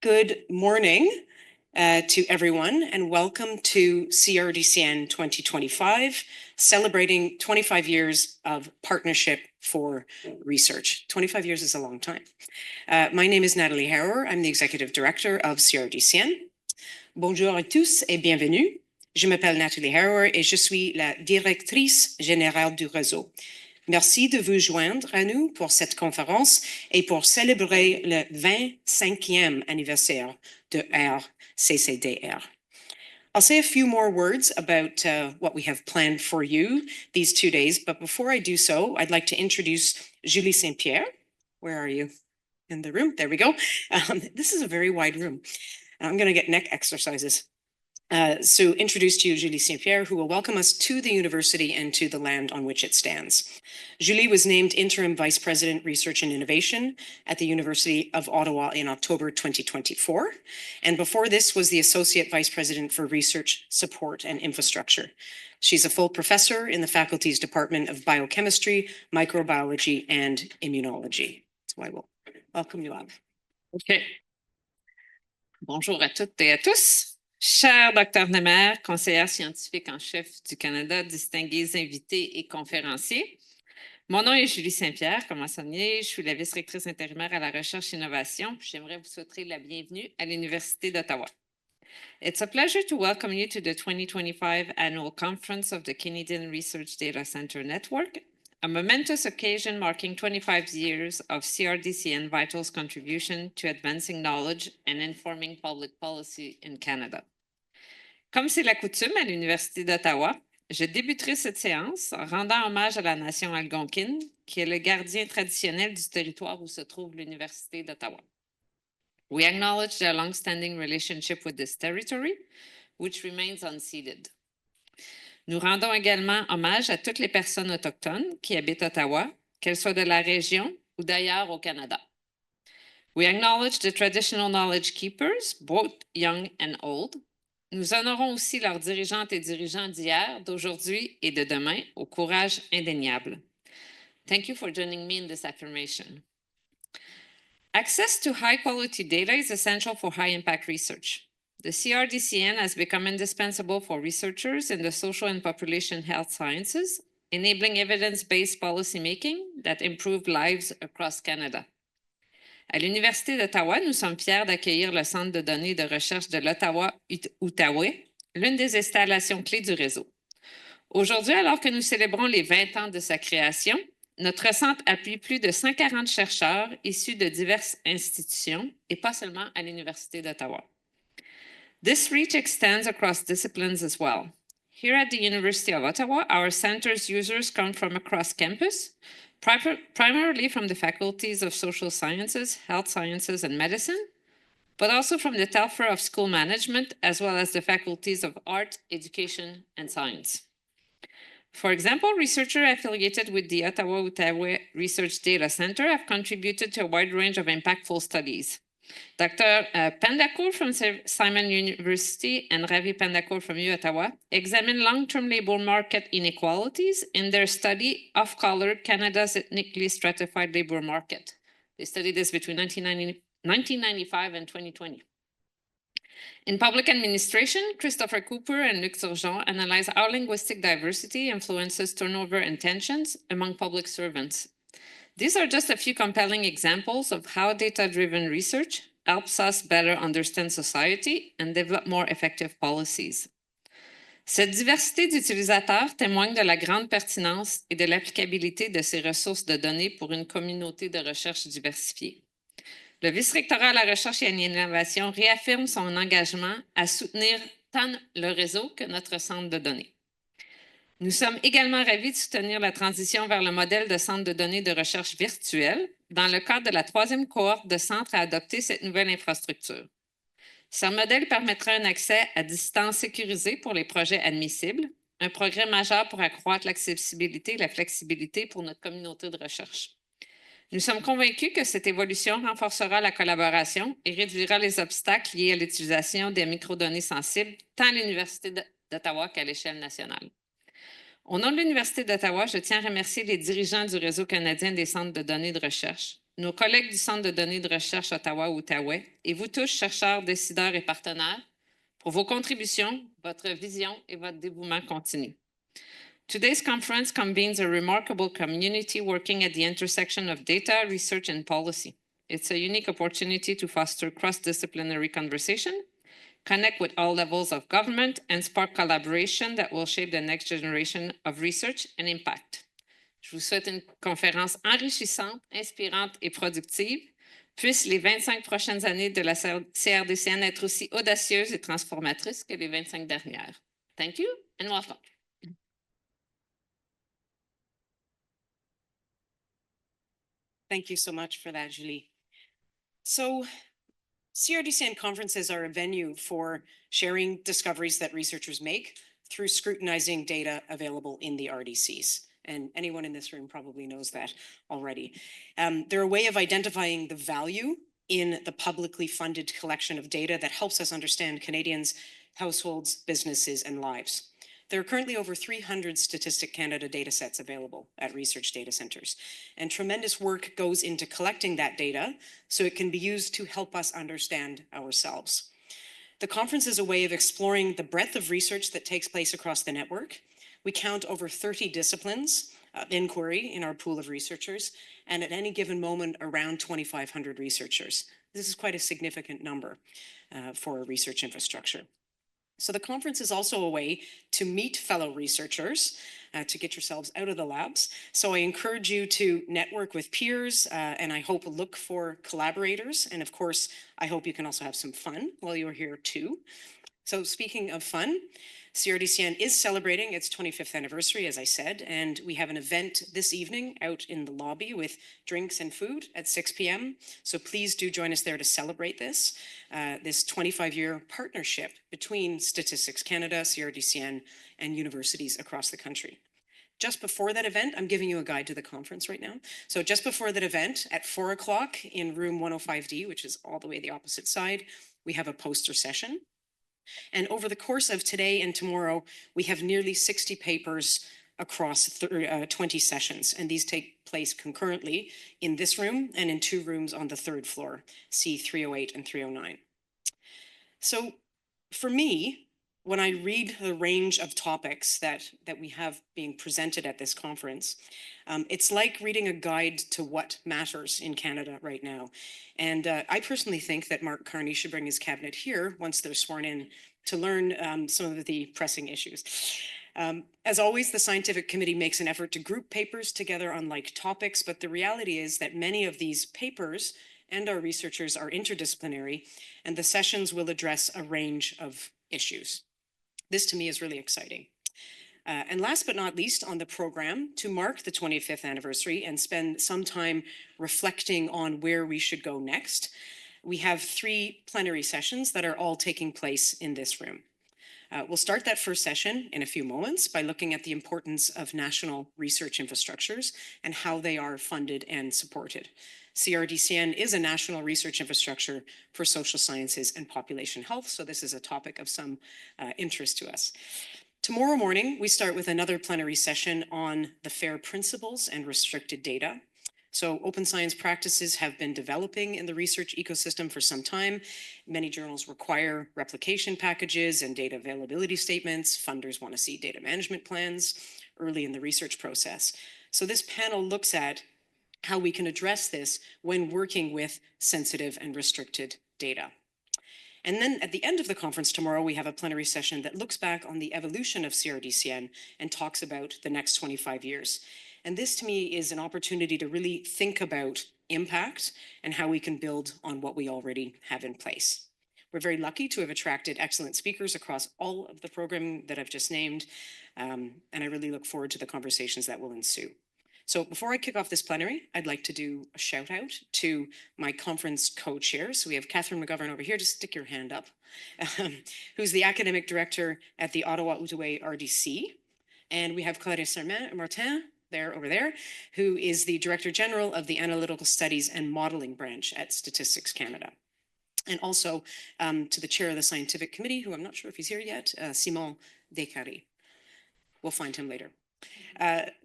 Good morning to everyone, and welcome to CRDCN 2025, celebrating 25 years of partnership for research. 25 years is a long time. My name is Natalie Harrower. I'm the Executive Director of CRDCN. Bonjour à tous et bienvenue. Je m'appelle Natalie Harrower et je suis la directrice générale du réseau. Merci de vous joindre à nous pour cette conférence et pour célébrer le 25e anniversaire de RCCDR. I'll say a few more words about what we have planned for you these 2 days, but before I do so, I'd like to introduce Julie Saint-Pierre. Where are you? In the room? There we go. This is a very wide room. I'm going to get neck exercises. So introduce to you Julie Saint-Pierre, who will welcome us to the university and to the land on which it stands. Julie was named Interim Vice President, Research and Innovation at the University of Ottawa in October 2024. And before this was the Associate Vice President for Research, Support and Infrastructure. She's a full professor in the faculty's Department of Biochemistry, Microbiology, and Immunology. So I will welcome you all. OK. Bonjour à toutes et à tous. Cher Dr. Nemer, conseillère scientifique en chef du Canada, distingués invités et conférenciers. Mon nom est Julie Saint-Pierre, comme mentionné, je suis la vice-rectrice intérimaire à la recherche et innovation. J'aimerais vous souhaiter la bienvenue à l'Université d'Ottawa. It's a pleasure to welcome you to the 2025 Annual Conference of the Canadian Research Data Center Network, a momentous occasion marking 25 years of CRDCN Vital's contribution to advancing knowledge and informing public policy in Canada. Comme c'est la coutume à l'Université d'Ottawa, je débuterai cette séance en rendant hommage à la nation algonquine, qui est le gardien traditionnel du territoire où se trouve l'Université d'Ottawa. We acknowledge their long-standing relationship with this territory, which remains unceded. Nous rendons également hommage à toutes les personnes autochtones qui habitent Ottawa, qu'elles soient de la région ou d'ailleurs au Canada. We acknowledge the traditional knowledge keepers, both young and old. Nous honorons aussi leurs dirigeantes et dirigeants d'hier, d'aujourd'hui et de demain au courage indéniable. Thank you for joining me in this affirmation. Access to high-quality data is essential for high-impact research. The CRDCN has become indispensable for researchers in the social and population health sciences, enabling evidence-based policymaking that improve lives across Canada. À l'Université d'Ottawa, nous sommes fiers d'accueillir le Centre de données de recherche de l'Ottawa-Outaouais, l'une des installations clés du réseau. Aujourd'hui, alors que nous célébrons les 20 ans de sa création, notre centre appuie plus de 140 chercheurs issus de diverses institutions et pas seulement à l'Université d'Ottawa. This reach extends across disciplines as well. Here at the University of Ottawa, our center's users come from across campus, primarily from the faculties of social sciences, health sciences, and medicine, but also from the Telfer of School Management, as well as the faculties of art, education, and science. For example, researchers affiliated with the Ottawa-Outaouais Research Data Center have contributed to a wide range of impactful studies. Dr. Pendacourt from Simon University and Ravi Pendacourt from U-Ottawa examined long-term labor market inequalities in their study of color, Canada's ethnically stratified labor market. They studied this between 1995 and 2020. In public administration, Christopher Cooper and Luc Turgeon analyze how linguistic diversity influences turnover and tensions among public servants. These are just a few compelling examples of how data-driven research helps us better understand society and develop more effective policies. Cette diversité d'utilisateurs témoigne de la grande pertinence et de l'applicabilité de ces ressources de données pour une communauté de recherche diversifiée. Le vice-rectorat à la recherche et à l'innovation réaffirme son engagement à soutenir tant le réseau que notre centre de données. Nous sommes également ravis de soutenir la transition vers le modèle de centre de données de recherche virtuel dans le cadre de la 3e cohorte de centres à adopter cette nouvelle infrastructure. Ce modèle permettra un accès à distance sécurisé pour les projets admissibles, un progrès majeur pour accroître l'accessibilité et la flexibilité pour notre communauté de recherche. Nous sommes convaincus que cette évolution renforcera la collaboration et réduira les obstacles liés à l'utilisation des microdonnées sensibles tant à l'Université d'Ottawa qu'à l'échelle nationale. Au nom de l'Université d'Ottawa, je tiens à remercier les dirigeants du Réseau canadien des centres de données de recherche, nos collègues du Centre de données de recherche Ottawa-Outaouais et vous tous, chercheurs, décideurs et partenaires, pour vos contributions, votre vision et votre dévouement continu. Today's conference convenes a remarkable community working at the intersection of data, research, and policy. It's a unique opportunity to foster cross-disciplinary conversation, connect with all levels of government, and spark collaboration that will shape the next generation of research and impact. Je vous souhaite une conférence enrichissante, inspirante et productive. Puissent les 25 prochaines années de la CRDCN être aussi audacieuses et transformatrices que les 25 dernières. Thank you and welcome. Thank you so much for that, Julie. So CRDCN conferences are a venue for sharing discoveries that researchers make through scrutinizing data available in the RDCs. And anyone in this room probably knows that already. They're a way of identifying the value in the publicly funded collection of data that helps us understand Canadians' households, businesses, and lives. There are currently over 300 Statistic Canada data sets available at research data centers, and tremendous work goes into collecting that data so it can be used to help us understand ourselves. The conference is a way of exploring the breadth of research that takes place across the network. We count over 30 disciplines of inquiry in our pool of researchers, and at any given moment, around 2,500 researchers. This is quite a significant number for a research infrastructure. So the conference is also a way to meet fellow researchers, to get yourselves out of the labs. So I encourage you to network with peers, and I hope look for collaborators. And of course, I hope you can also have some fun while you're here too. So speaking of fun, CRDCN is celebrating its 25th anniversary, as I said, and we have an event this evening out in the lobby with drinks and food at 6 p.m. So please do join us there to celebrate this 25-year partnership between Statistics Canada, CRDCN, and universities across the country. Just before that event, I'm giving you a guide to the conference right now. So just before that event, at 4 o'clock in room 105D, which is all the way the opposite side, we have a poster session. And over the course of today and tomorrow, we have nearly 60 papers across 20 sessions, and these take place concurrently in this room and in 2 rooms on the 3rd floor, C308 and 309. So for me, when I read the range of topics that we have being presented at this conference, it's like reading a guide to what matters in Canada right now. And I personally think that Mark Carney should bring his cabinet here once they're sworn in to learn some of the pressing issues. As always, the scientific committee makes an effort to group papers together on like topics, but the reality is that many of these papers and our researchers are interdisciplinary, and the sessions will address a range of issues. This to me is really exciting. And last but not least on the program, to mark the 25th anniversary and spend some time reflecting on where we should go next, we have 3 plenary sessions that are all taking place in this room. We'll start that first session in a few moments by looking at the importance of national research infrastructures and how they are funded and supported. CRDCN is a national research infrastructure for social sciences and population health, so this is a topic of some interest to us. Tomorrow morning, we start with another plenary session on the FAIR principles and restricted data. So open science practices have been developing in the research ecosystem for some time. Many journals require replication packages and data availability statements. Funders want to see data management plans early in the research process. So this panel looks at how we can address this when working with sensitive and restricted data. And then at the end of the conference tomorrow, we have a plenary session that looks back on the evolution of CRDCN and talks about the next 25 years. And this to me is an opportunity to really think about impact and how we can build on what we already have in place. We're very lucky to have attracted excellent speakers across all of the programming that I've just named, and I really look forward to the conversations that will ensue. So before I kick off this plenary, I'd like to do a shout out to my conference co-chairs. So we have Catherine McGovern over here, just stick your hand up, who's the academic director at the Ottawa-Outaouais RDC. And we have Clarisse Martin, over there, who is the Director General of the Analytical Studies and Modeling Branch at Statistics Canada. And also to the chair of the Scientific Committee, who I'm not sure if he's here yet, Simon Descaries. We'll find him later.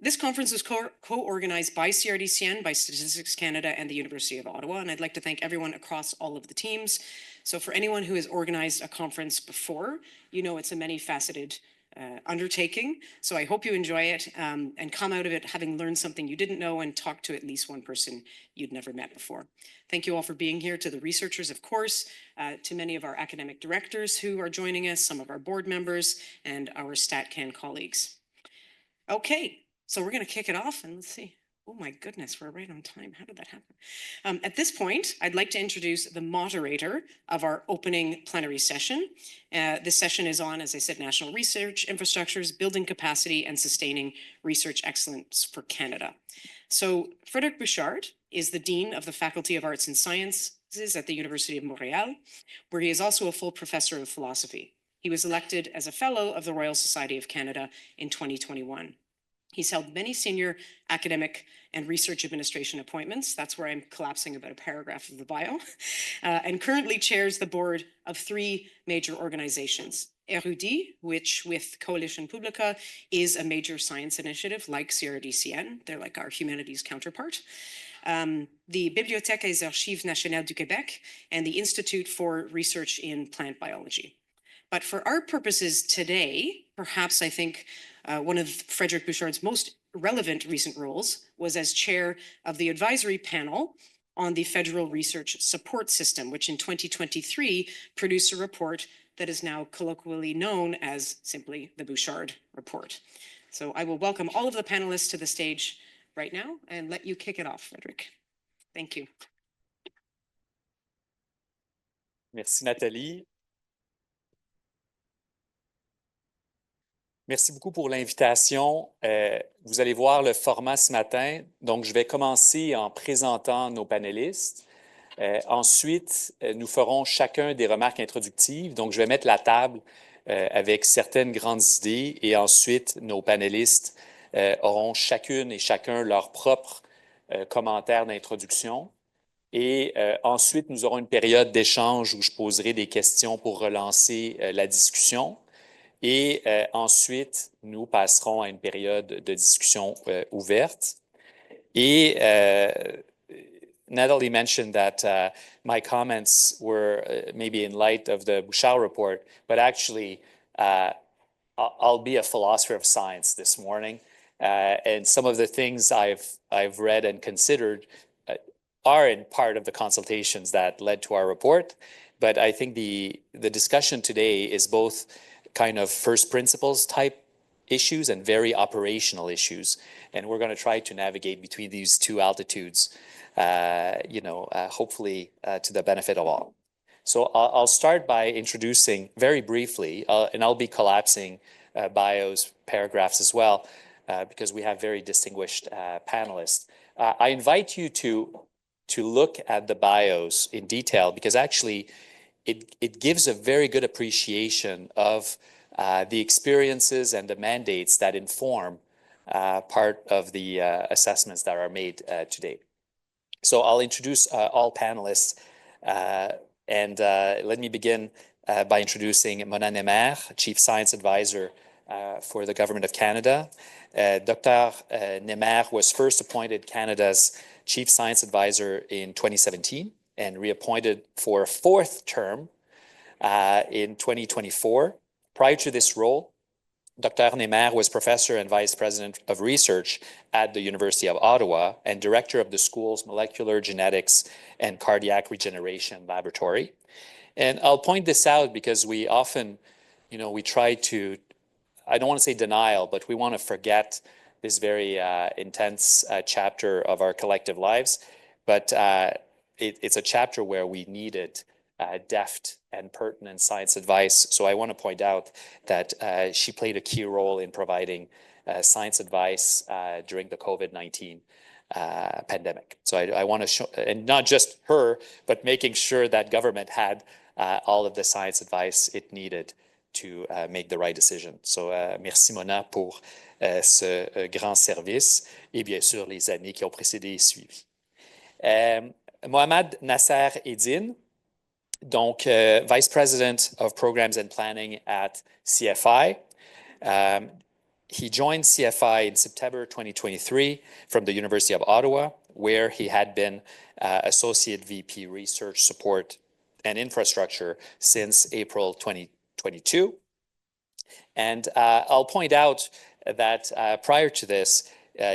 This conference was co-organized by CRDCN, by Statistics Canada, and the University of Ottawa, and I'd like to thank everyone across all of the teams. So for anyone who has organized a conference before, you know it's a many-faceted undertaking. So I hope you enjoy it and come out of it having learned something you didn't know and talk to at least one person you'd never met before. Thank you all for being here, to the researchers, of course, to many of our academic directors who are joining us, some of our board members, and our StatCan colleagues. Okay, so we're going to kick it off and let's see. Oh my goodness, we're right on time. How did that happen? At this point, I'd like to introduce the moderator of our opening plenary session. This session is on, as I said, national research infrastructures, building capacity, and sustaining research excellence for Canada. So Frédéric Bouchard is the Dean of the Faculty of Arts and Sciences at the University of Montreal, where he is also a full professor of philosophy. He was elected as a Fellow of the Royal Society of Canada in 2021. He's held many senior academic and research administration appointments. That's where I'm collapsing about a paragraph of the bio, and currently chairs the board of 3 major organizations. Érudit, which with Coalition Publica is a major science initiative like CRDCN. They're like our humanities counterpart. The Bibliothèque et Archives Nationales du Québec, and the Institute for Research in Plant Biology. But for our purposes today, perhaps I think one of Frédéric Bouchard's most relevant recent roles was as chair of the advisory panel on the Federal Research Support System, which in 2023 produced a report that is now colloquially known as simply the Bouchard Report. So I will welcome all of the panelists to the stage right now and let you kick it off, Frédéric. Thank you. Merci, Nathalie. Merci beaucoup pour l'invitation. Vous allez voir le format ce matin. Donc, je vais commencer en présentant nos panélistes. Ensuite, nous ferons chacun des remarques introductives. Donc, je vais mettre la table avec certaines grandes idées et ensuite, nos panélistes auront chacune et chacun leur propre commentaire d'introduction. Et ensuite, nous aurons une période d'échange où je poserai des questions pour relancer la discussion. Et ensuite, nous passerons à une période de discussion ouverte. Et Natalie mentioned that my comments were maybe in light of the Bouchard report, but actually I'll be a philosopher of science this morning. And some of the things I've read and considered are in part of the consultations that led to our report. But I think the discussion today is both kind of first principles type issues and very operational issues. And we're going to try to navigate between these two altitudes, hopefully to the benefit of all. So I'll start by introducing very briefly, and I'll be collapsing bios, paragraphs as well, because we have very distinguished panelists. I invite you to look at the bios in detail because actually it gives a very good appreciation of the experiences and the mandates that inform part of the assessments that are made today. So I'll introduce all panelists and let me begin by introducing Mona Nemer, Chief Science Advisor for the Government of Canada. Dr. Nemer was first appointed Canada's Chief Science Advisor in 2017 and reappointed for a 4th term in 2024. Prior to this role, Dr. Nemer was Professor and Vice President of Research at the University of Ottawa and Director of the school's Molecular Genetics and Cardiac Regeneration Laboratory. And I'll point this out because we often, we try to, I don't want to say denial, but we want to forget this very intense chapter of our collective lives. But it's a chapter where we needed deft and pertinent science advice. So I want to point out that she played a key role in providing science advice during the COVID-19 pandemic. So I want to show, and not just her, but making sure that government had all of the science advice it needed to make the right decision. So merci Mona pour ce grand service et bien sûr les années qui ont précédé et suivi. Mohamed Nasser Eddine, donc Vice President of Programs and Planning at CFI. He joined CFI in September 2023 from the University of Ottawa, where he had been Associate VP Research Support and Infrastructure since April 2022. And I'll point out that prior to this,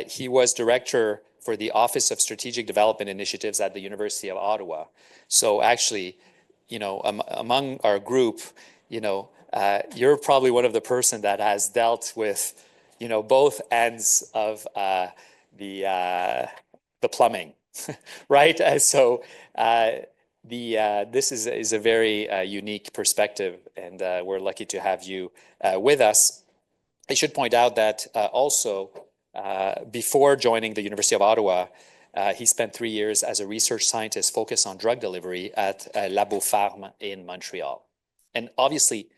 he was Director for the Office of Strategic Development Initiatives at the University of Ottawa. So actually, you know, among our group, you know, you're probably one of the person that has dealt with, you know, both ends of the plumbing, right? So this is a very unique perspective, and we're lucky to have you with us. I should point out that also before joining the University of Ottawa, he spent 3 years as a research scientist focused on drug delivery at Labo-Pharm in Montreal. And obviously,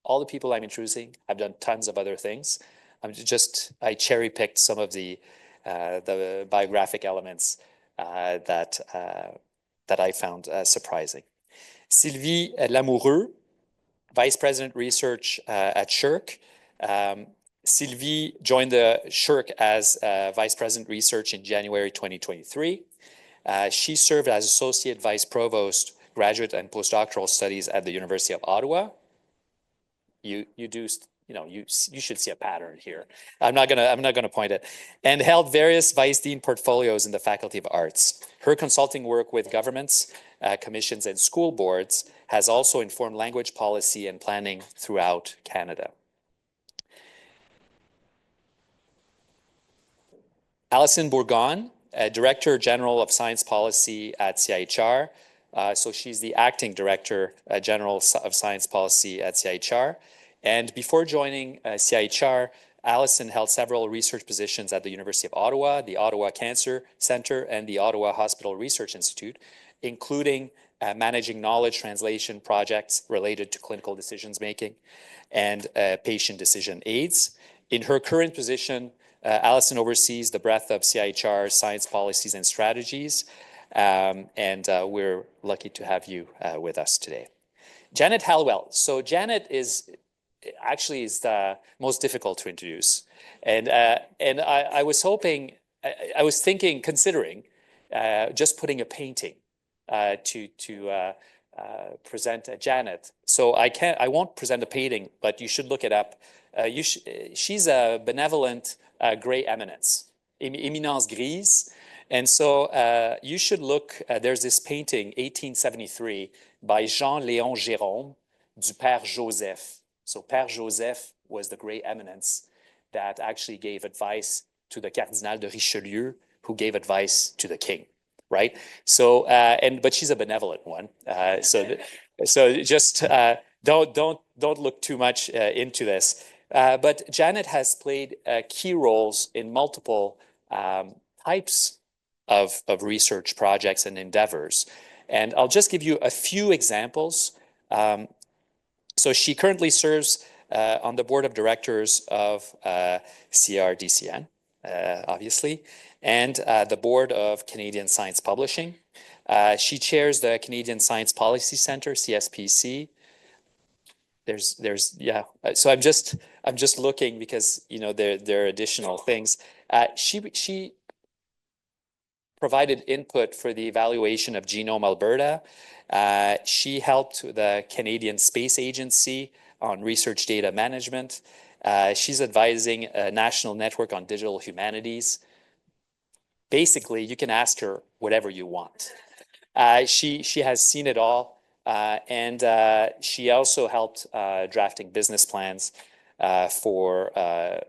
all the people I'm introducing have done tons of other things. I cherry-picked some of the biographic elements that I found surprising. Sylvie Lamoureux, Vice President Research at SSHRC. Sylvie joined the SSHRC as Vice President Research in January 2023. She served as Associate Vice Provost, Graduate and Postdoctoral Studies at the University of Ottawa. You should see a pattern here. I'm not gonna point it. And held various Vice Dean portfolios in the Faculty of Arts. Her consulting work with governments, commissions, and school boards has also informed language policy and planning throughout Canada. Alison Bourgon, Director General of Science Policy at CIHR. So she's the Acting Director General of Science Policy at CIHR. And before joining CIHR, Alison held several research positions at the University of Ottawa, the Ottawa Cancer Centre, and the Ottawa Hospital Research Institute, including managing knowledge translation projects related to clinical decisions making and patient decision aids. In her current position, Alison oversees the breadth of CIHR's science policies and strategies, and we're lucky to have you with us today. Janet Halwell. So Janet is the most difficult to introduce, and I was hoping, I was thinking, considering just putting a painting to present Janet. So I won't present a painting, but you should look it up. She's a benevolent gray eminence, éminence grise. And so you should look, there's this painting, 1873, by Jean-Léon Gérôme, du Père Joseph. So Père Joseph was the gray eminence that actually gave advice to the Cardinal de Richelieu, who gave advice to the king, right? So, but she's a benevolent one. So just don't look too much into this. But Janet has played key roles in multiple types of research projects and endeavors. And I'll just give you a few examples. So she currently serves on the board of directors of CRDCN, obviously, and the board of Canadian Science Publishing. She chairs the Canadian Science Policy Centre, CSPC. Yeah. So I'm just looking because, you know, there are additional things. She provided input for the evaluation of Genome Alberta. She helped the Canadian Space Agency on research data management. She's advising a national network on digital humanities. Basically, you can ask her whatever you want. She has seen it all, and she also helped drafting business plans for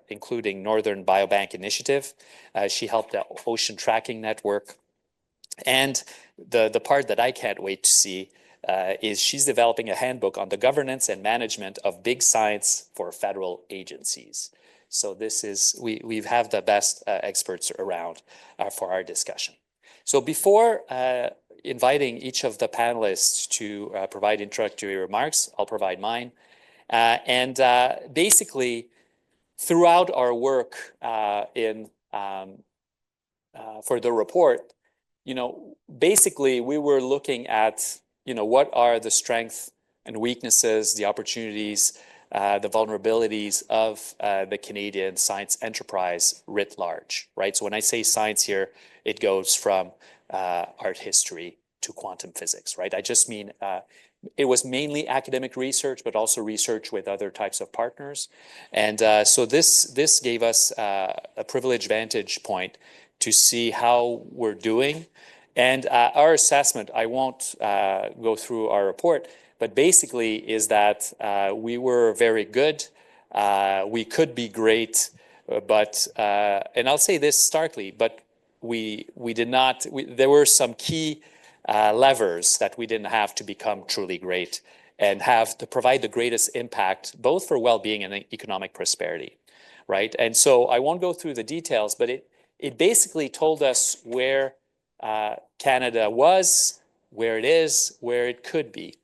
including Northern Biobank Initiative. She helped the Ocean Tracking Network. And the part that I can't wait to see is she's developing a handbook on the governance and management of big science for federal agencies. So this is, we have the best experts around for our discussion. So before inviting each of the panelists to provide introductory remarks, I'll provide mine. And basically, throughout our work for the report, you know, basically we were looking at, you know, what are the strengths and weaknesses, the opportunities the vulnerabilities of the Canadian science enterprise writ large, right? So when I say science here, it goes from art history to quantum physics, right? I just mean it was mainly academic research, but also research with other types of partners. And so this gave us a privileged vantage point to see how we're doing. And our assessment, I won't go through our report, but basically is that we were very good. We could be great, but, and I'll say this starkly, but we did not, there were some key levers that we didn't have to become truly great and have to provide the greatest impact, both for well-being and economic prosperity, right? And so I won't go through the details, but it basically told us where Canada was, where it is, where it could be.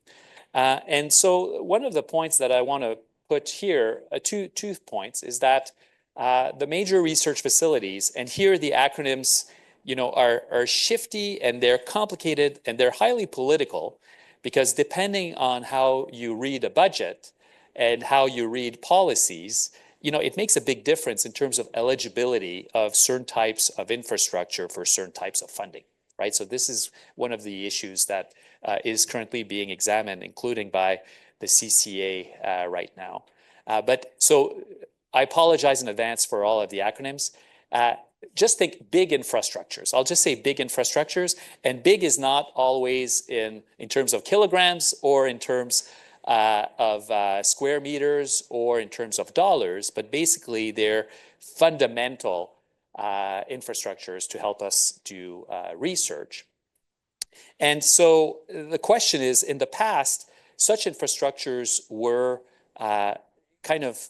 And so one of the points that I want to put here, two points, is that the major research facilities, and here the acronyms, you know, are shifty and they're complicated and they're highly political, because depending on how you read a budget and how you read policies, you know, it makes a big difference in terms of eligibility of certain types of infrastructure for certain types of funding, right? So this is one of the issues that is currently being examined, including by the CCA right now. But so I apologize in advance for all of the acronyms. Just think big infrastructures. I'll just say big infrastructures, and big is not always in terms of kilograms or in terms of square meters or in terms of dollars, but basically they're fundamental infrastructures to help us do research. And so the question is, in the past, such infrastructures were kind of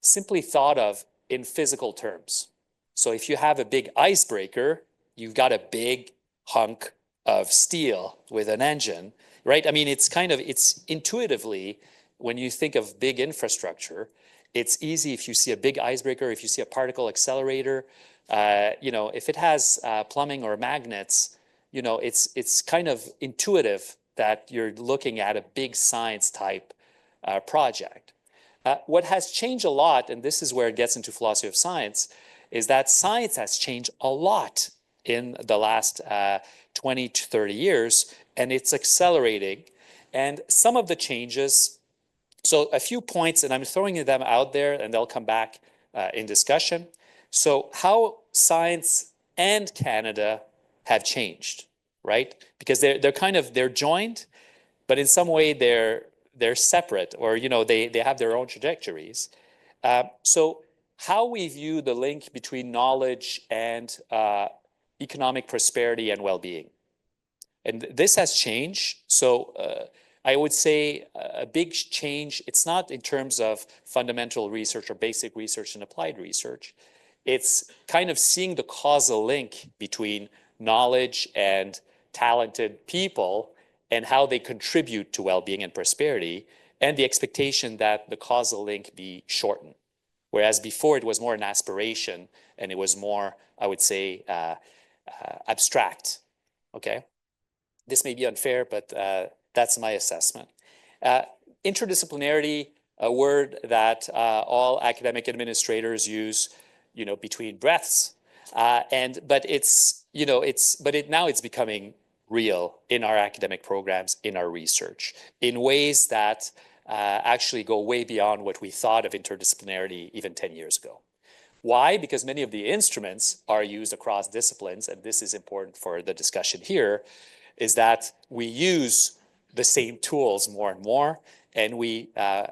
simply thought of in physical terms. So if you have a big icebreaker, you've got a big hunk of steel with an engine, right? I mean, it's intuitively, when you think of big infrastructure, it's easy if you see a big icebreaker, if you see a particle accelerator, you know, if it has plumbing or magnets, you know, it's kind of intuitive that you're looking at a big science type project. What has changed a lot, and this is where it gets into philosophy of science, is that science has changed a lot in the last 20 to 30 years, and it's accelerating. And some of the changes, so a few points, and I'm throwing them out there, and they'll come back in discussion. So how science and Canada have changed, right? Because they're joined, but in some way they're separate, or you know, they have their own trajectories. So how we view the link between knowledge and economic prosperity and well-being, and this has changed. So I would say a big change. It's not in terms of fundamental research or basic research and applied research. It's kind of seeing the causal link between knowledge and talented people and how they contribute to well-being and prosperity, and the expectation that the causal link be shortened. Whereas before it was more an aspiration and it was more, I would say, abstract, okay? This may be unfair, but that's my assessment. Interdisciplinarity, a word that all academic administrators use, you know, between breaths, but now it's becoming real in our academic programs, in our research, in ways that actually go way beyond what we thought of interdisciplinarity even 10 years ago. Why? Because many of the instruments are used across disciplines, and this is important for the discussion here, is that we use the same tools more and more, and we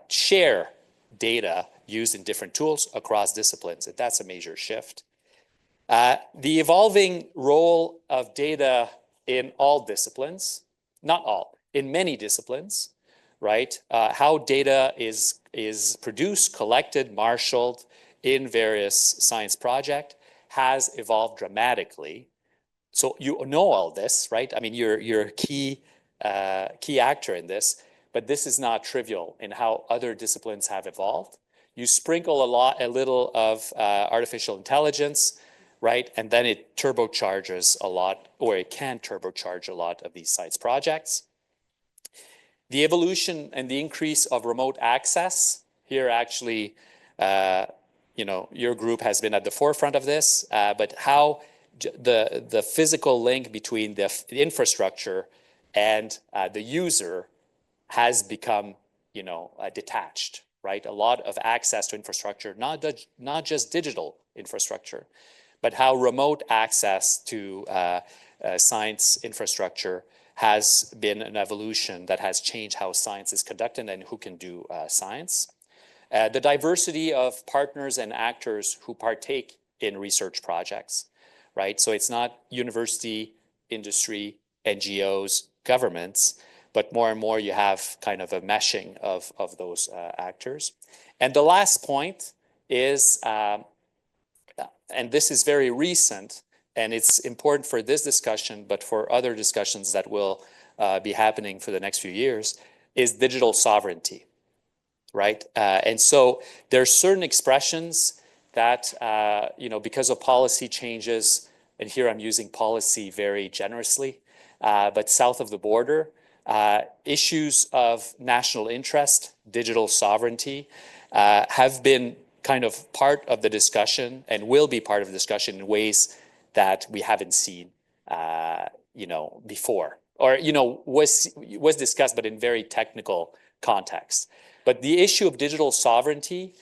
share data used in different tools across disciplines, and that's a major shift. The evolving role of data in all disciplines, not all, in many disciplines, right? How data is produced, collected, marshaled in various science projects has evolved dramatically. So you know all this, right? I mean, you're a key actor in this, but this is not trivial in how other disciplines have evolved. You sprinkle a little of artificial intelligence, right? And then it turbocharges a lot, or it can turbocharge a lot of these science projects. The evolution and the increase of remote access here actually, your group has been at the forefront of this, but how the physical link between the infrastructure and the user has become, detached, right? A lot of access to infrastructure, not just digital infrastructure, but how remote access to science infrastructure has been an evolution that has changed how science is conducted and who can do science. The diversity of partners and actors who partake in research projects, right? So it's not university, industry, NGOs, governments, but more and more you have kind of a meshing of those actors. And the last point is, and this is very recent, and it's important for this discussion, but for other discussions that will be happening for the next few years, is digital sovereignty, right? And so there's certain expressions that, because of policy changes, and here I'm using policy very generously, but south of the border, issues of national interest, digital sovereignty, have been kind of part of the discussion and will be part of the discussion in ways that we haven't seen, before, or, was discussed, but in very technical context. But the issue of digital sovereignty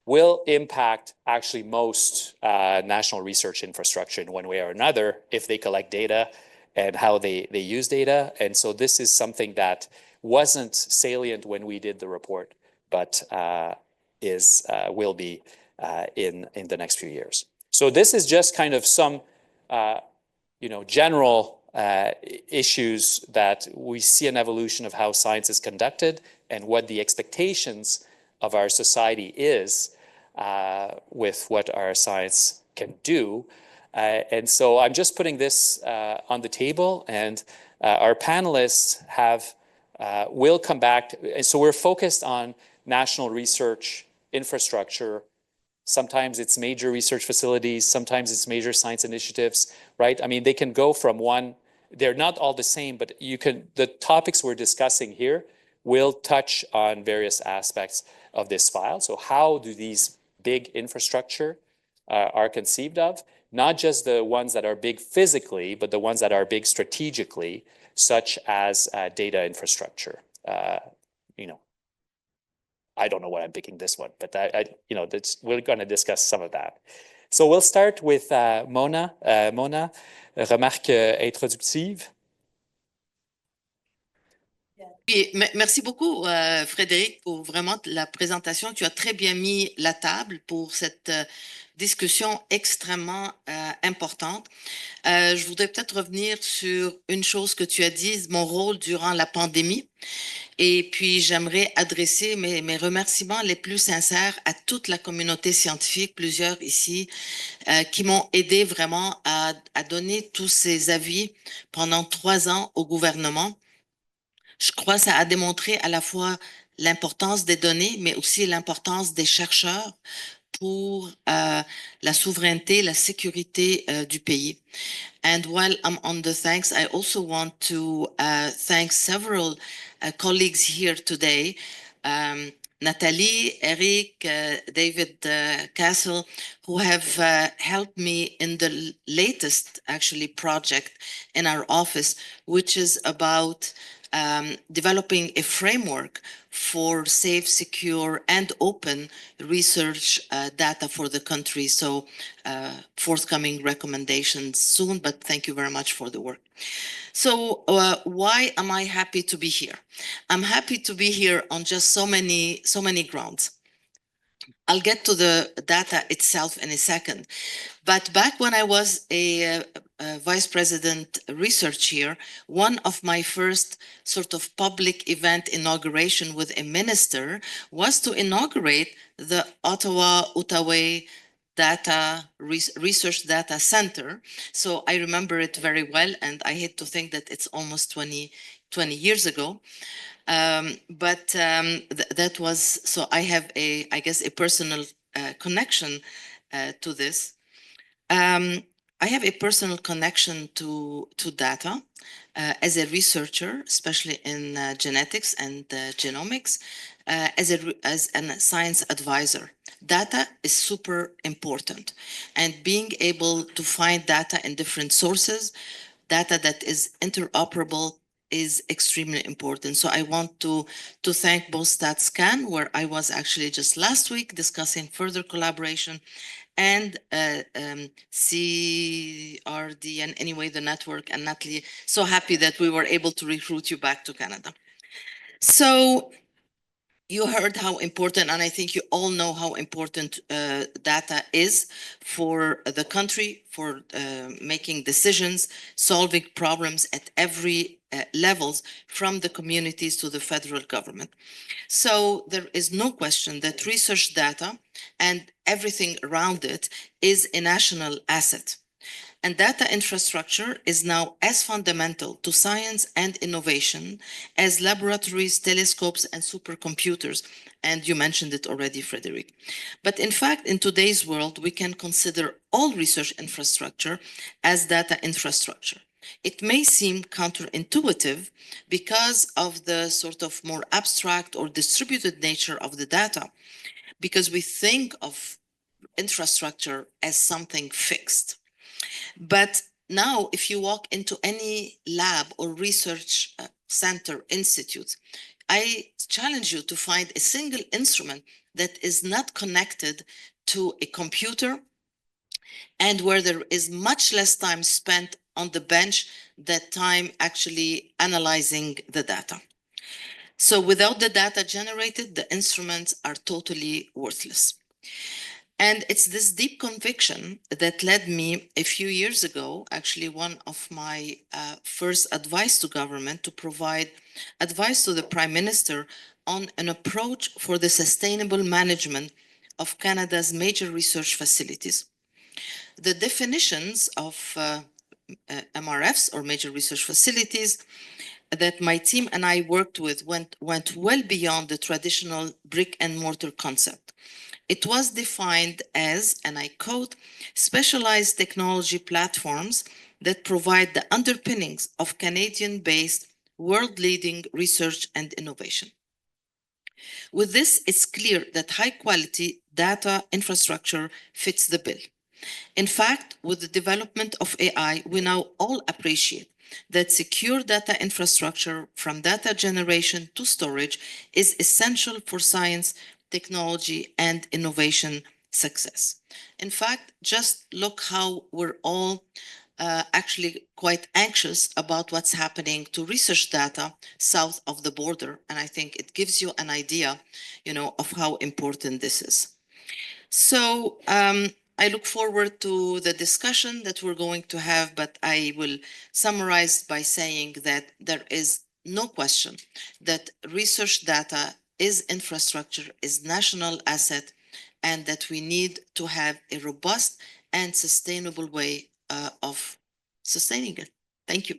will impact actually most national research infrastructure in one way or another if they collect data and how they use data. And so this is something that wasn't salient when we did the report, but will be in the next few years. So this is just kind of some general issues that we see an evolution of how science is conducted and what the expectations of our society is with what our science can do. And so I'm just putting this on the table, and our panelists will come back. So we're focused on national research infrastructure. Sometimes it's major research facilities, sometimes it's major science initiatives, right? I mean, they can go from one, they're not all the same, but the topics we're discussing here will touch on various aspects of this file. So how do these big infrastructure are conceived of? Not just the ones that are big physically, but the ones that are big strategically, such as data infrastructure. I don't know why I'm picking this one, but we're going to discuss some of that. So we'll start with Mona. Mona, remarque introductive. Merci beaucoup, Frédéric, pour vraiment la présentation. Tu as très bien mis la table pour cette discussion extrêmement importante. Je voudrais peut-être revenir sur une chose que tu as dit, mon rôle durant la pandémie. Et puis, j'aimerais adresser mes remerciements les plus sincères à toute la communauté scientifique, plusieurs ici, qui m'ont aidé vraiment à donner tous ces avis pendant 3 ans au gouvernement. Je crois que ça a démontré à la fois l'importance des données, mais aussi l'importance des chercheurs pour la souveraineté, la sécurité du pays. And while I'm on the thanks, I also want to thank several colleagues here today. Nathalie, Eric, David Castle, who have helped me in the latest actually project in our office, which is about developing a framework for safe, secure, and open research data for the country. So forthcoming recommendations soon, but thank you very much for the work. So why am I happy to be here? I'm happy to be here on just so many grounds. I'll get to the data itself in a second. But back when I was a vice president research here, one of my first sort of public event inauguration with a minister was to inaugurate the Ottawa-Outaouais Research Data Center. So I remember it very well, and I hate to think that it's almost 20 years ago. That was, so I have I guess a personal connection to this. I have a personal connection to data as a researcher, especially in genetics and genomics. as a science advisor. Data is super important, and being able to find data in different sources, data that is interoperable, is extremely important. So I want to thank both StatScan, where I was actually just last week discussing further collaboration, and CRDCN, anyway, the network, and Natalie. So happy that we were able to recruit you back to Canada. So you heard how important, and I think you all know how important data is for the country, for making decisions, solving problems at every levels, from the communities to the federal government. So there is no question that research data and everything around it is a national asset. And data infrastructure is now as fundamental to science and innovation as laboratories, telescopes, and supercomputers. And you mentioned it already, Frederic. But in fact, in today's world, we can consider all research infrastructure as data infrastructure. It may seem counterintuitive because of the sort of more abstract or distributed nature of the data, because we think of infrastructure as something fixed. But now, if you walk into any lab or research center, institute, I challenge you to find a single instrument that is not connected to a computer, and where there is much less time spent on the bench than time actually analyzing the data. So without the data generated, the instruments are totally worthless. And it's this deep conviction that led me a few years ago, actually one of my first advice to government, to provide advice to the Prime Minister on an approach for the sustainable management of Canada's major research facilities. The definitions of MRFs, or major research facilities, that my team and I worked with went well beyond the traditional brick and mortar concept. It was defined as, and I quote, specialized technology platforms that provide the underpinnings of Canadian-based world-leading research and innovation. With this, it's clear that high-quality data infrastructure fits the bill. In fact, with the development of AI, we now all appreciate that secure data infrastructure, from data generation to storage, is essential for science, technology, and innovation success. In fact, just look how we're all actually quite anxious about what's happening to research data south of the border. And I think it gives you an idea, of how important this is. So I look forward to the discussion that we're going to have, but I will summarize by saying that there is no question that research data is infrastructure, is national asset, and that we need to have a robust and sustainable way of sustaining it. Thank you.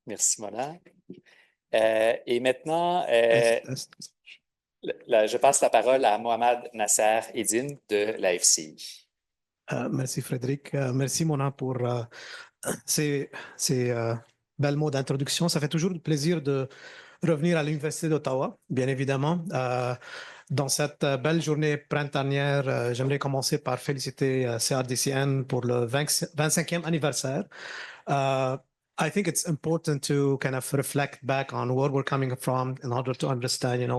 Merci, Mona. Et maintenant, je passe la parole à Mohamed Nasser Eddine de la FCI. Merci Frédéric. Merci Mona pour ces belles mots d'introduction. Ça fait toujours le plaisir de revenir à l'Université d'Ottawa, bien évidemment. Dans cette belle journée printanière, j'aimerais commencer par féliciter CRDCN pour le 25e anniversaire. I think it's important to kind of reflect back on where we're coming from in order to understand,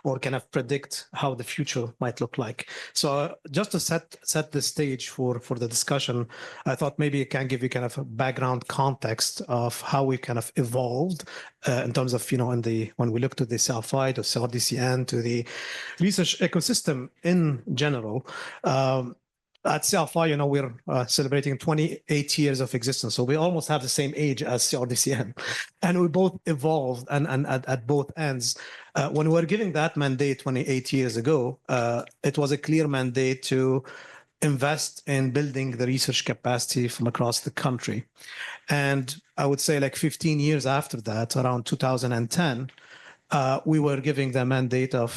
or kind of predict how the future might look like. So just to set the stage for the discussion, I thought maybe it can give you kind of a background context of how we kind of evolved in terms of, when we look to the CFI, to CRDCN, to the research ecosystem in general. At CFI, we're celebrating 28 years of existence. So we almost have the same age as CRDCN. And we both evolved and at both ends. When we were giving that mandate 28 years ago, it was a clear mandate to invest in building the research capacity from across the country. And I would say 15 years after that, around 2010, we were giving the mandate of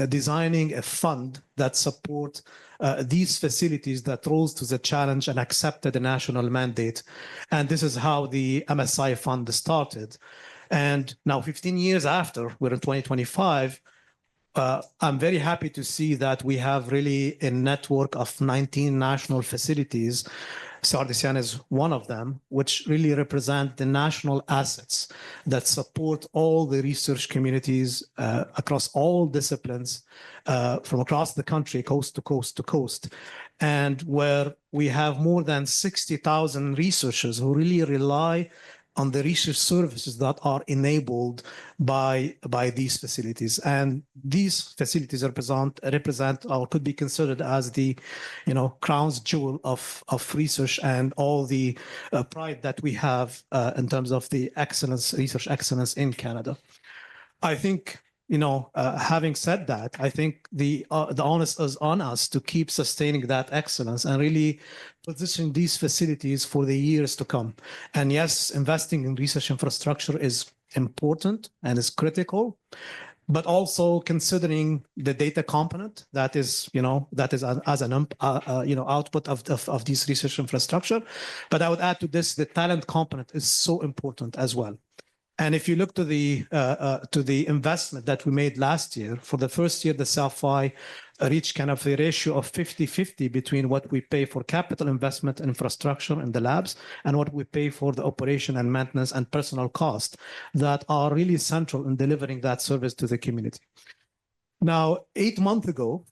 designing a fund that support these facilities that rose to the challenge and accepted the national mandate. And this is how the MSI fund started. And now 15 years after, we're in 2025, I'm very happy to see that we have really a network of 19 national facilities. CRDCN is one of them, which really represent the national assets that support all the research communities across all disciplines from across the country, coast to coast to coast, and where we have more than 60,000 researchers who really rely on the research services that are enabled by these facilities. And these facilities represent or could be considered as the, crown's jewel of research and all the pride that we have in terms of the excellence, research excellence in Canada. I think, having said that, I think the onus is on us to keep sustaining that excellence and really position these facilities for the years to come. And yes, investing in research infrastructure is important and is critical, but also considering the data component that is as an output of this research infrastructure. But I would add to this, the talent component is so important as well. And if you look to the investment that we made last year, for the first year, the CELFI reached kind of a ratio of 50-50 between what we pay for capital investment infrastructure in the labs and what we pay for the operation and maintenance and personal costs that are really central in delivering that service to the community. Now, 8 months ago,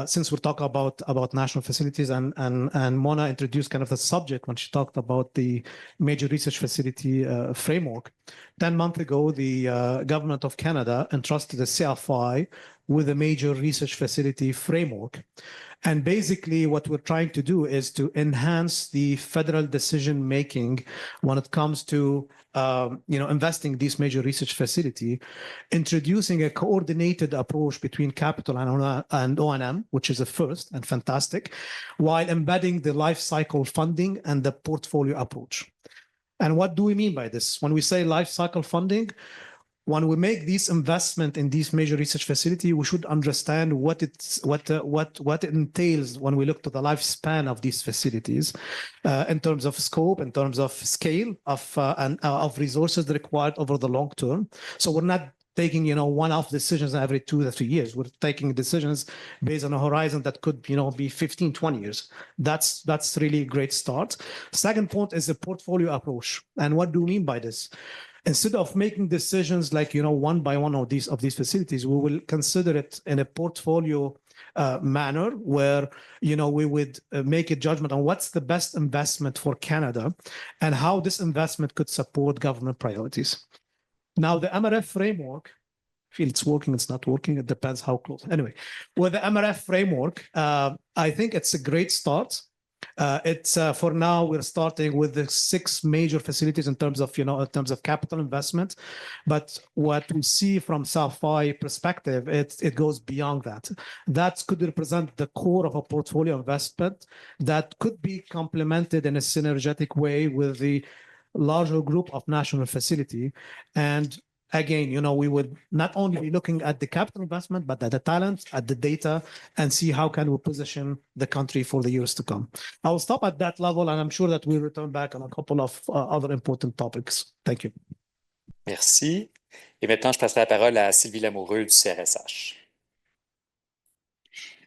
since we're talking about national facilities, and Mona introduced kind of the subject when she talked about the major research facility framework. 10 months ago, the government of Canada entrusted the CFI with a major research facility framework. And basically what we're trying to do is to enhance the federal decision making when it comes to investing in these major research facility, introducing a coordinated approach between capital and O&M, which is a first and fantastic, while embedding the life cycle funding and the portfolio approach. And what do we mean by this? When we say life cycle funding, when we make this investment in these major research facility, we should understand what it entails when we look to the lifespan of these facilities, in terms of scope, in terms of scale, of resources required over the long term. So we're not taking one-off decisions every 2 or 3 years. We're taking decisions based on a horizon that could be 15, 20 years. That's really a great start. Second point is the portfolio approach. And what do we mean by this? Instead of making decisions like, one by one of these facilities, we will consider it in a portfolio manner where, we would make a judgment on what's the best investment for Canada and how this investment could support government priorities. Now, the MRF framework, I feel it's working, it's not working, it depends how close. Anyway, with the MRF framework, I think it's a great start. It's for now we're starting with the 6 major facilities in terms of capital investment, but what we see from CELFI perspective, it goes beyond that. That could represent the core of a portfolio investment that could be complemented in a synergetic way with the larger group of national facility. And again, we would not only be looking at the capital investment, but at the talent, at the data, and see how can we position the country for the years to come. I will stop at that level, and I'm sure that we'll return back on a couple of other important topics. Thank you. Merci. Et maintenant, je passerai la parole à Sylvie Lamoureux du CRSH.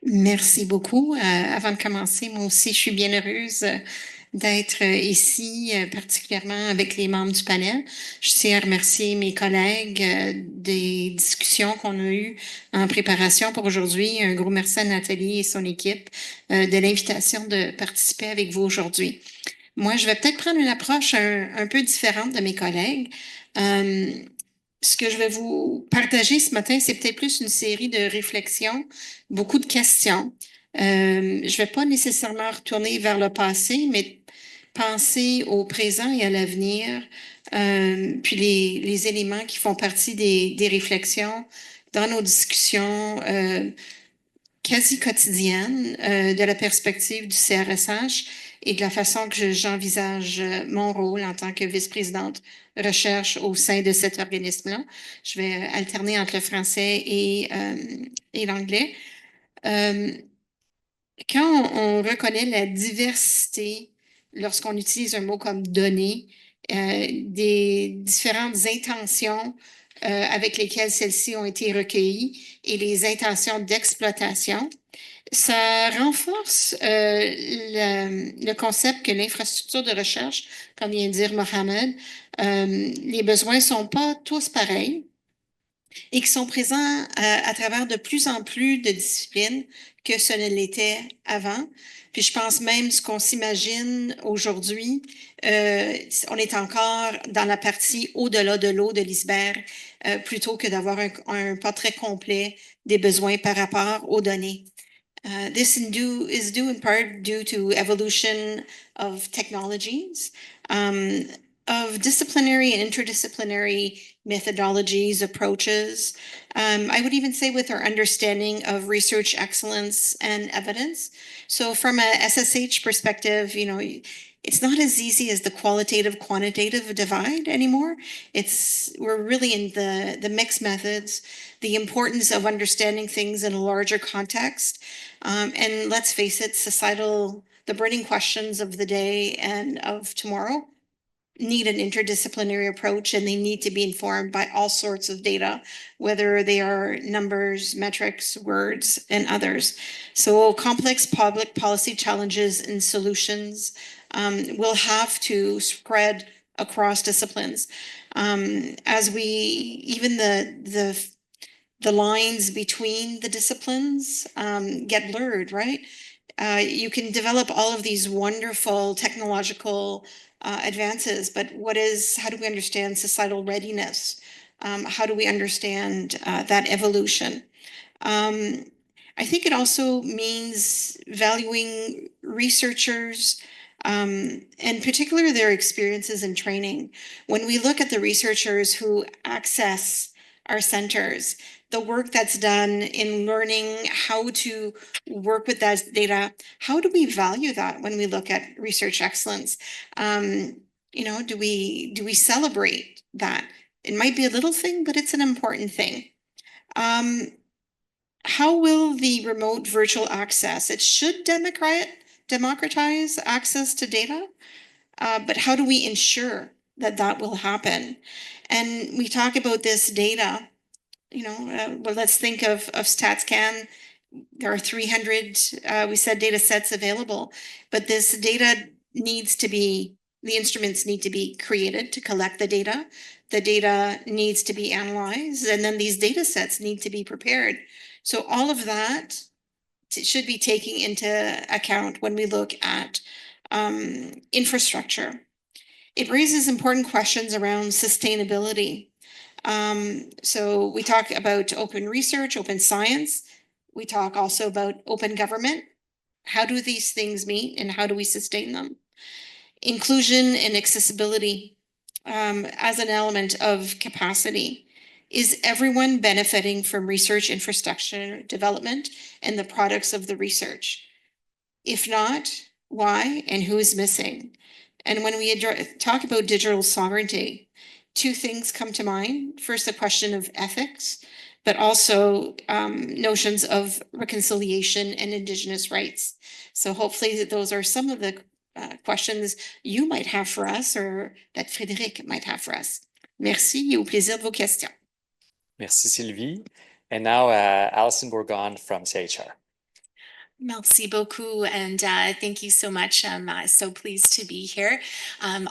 Merci beaucoup. Avant de commencer, moi aussi, je suis bien heureuse d'être ici, particulièrement avec les membres du panel. Je tiens à remercier mes collègues des discussions qu'on a eues en préparation pour aujourd'hui. Un gros merci à Nathalie et son équipe de l'invitation de participer avec vous aujourd'hui. Moi, je vais peut-être prendre une approche un peu différente de mes collègues. Ce que je vais vous partager ce matin, c'est peut-être plus une série de réflexions, beaucoup de questions. Je ne vais pas nécessairement retourner vers le passé, mais penser au présent et à l'avenir, puis les éléments qui font partie des réflexions dans nos discussions quasi quotidiennes de la perspective du CRSH et de la façon que j'envisage mon rôle en tant que vice-présidente recherche au sein de cet organisme-là. Je vais alterner entre le français et l'anglais. Quand on reconnaît la diversité, lorsqu'on utilise un mot comme données, des différentes intentions avec lesquelles celles-ci ont été recueillies et les intentions d'exploitation. Ça renforce le concept que l'infrastructure de recherche, comme vient de dire Mohamed, les besoins ne sont pas tous pareils et qui sont présents à travers de plus en plus de disciplines que ce ne l'était avant. Puis je pense même ce qu'on s'imagine aujourd'hui, on est encore dans la partie au-delà de l'eau de l'iceberg, plutôt que d'avoir un portrait complet des besoins par rapport aux données. This is due in part due to evolution of technologies, of disciplinary and interdisciplinary methodologies, approaches. I would even say with our understanding of research excellence and evidence. So from a SSH perspective, you know, it's not as easy as the quantitative divide anymore. We're really in the mixed methods, the importance of understanding things in a larger context. And let's face it, the burning questions of the day and of tomorrow need an interdisciplinary approach, and they need to be informed by all sorts of data, whether they are numbers, metrics, words, and others. So complex public policy challenges and solutions will have to spread across disciplines. Even the lines between the disciplines get blurred, right? You can develop all of these wonderful technological advances, but how do we understand societal readiness? How do we understand that evolution? I think it also means valuing researchers and particularly their experiences and training. When we look at the researchers who access our centers, the work that's done in learning how to work with that data, how do we value that when we look at research excellence? You know, do we celebrate that? It might be a little thing, but it's an important thing. How will the remote virtual access? It should democratize access to data, but how do we ensure that will happen? And we talk about this data. You know, well, let's think of StatsCan. There are 300, we said, data sets available, but this data the instruments need to be created to collect the data. The data needs to be analyzed, and then these data sets need to be prepared. So all of that should be taken into account when we look at infrastructure. It raises important questions around sustainability. So we talk about open research, open science. We talk also about open government. How do these things meet and how do we sustain them? Inclusion and accessibility as an element of capacity. Is everyone benefiting from research infrastructure development and the products of the research? If not, why and who is missing? And when we talk about digital sovereignty, two things come to mind. First, the question of ethics, but also notions of reconciliation and Indigenous rights. So hopefully those are some of the questions you might have for us or that Frédéric might have for us. Merci et au plaisir de vos questions. Merci, Sylvie. And now Alison Bourgon from CHR. Merci beaucoup, and thank you so much. I'm so pleased to be here.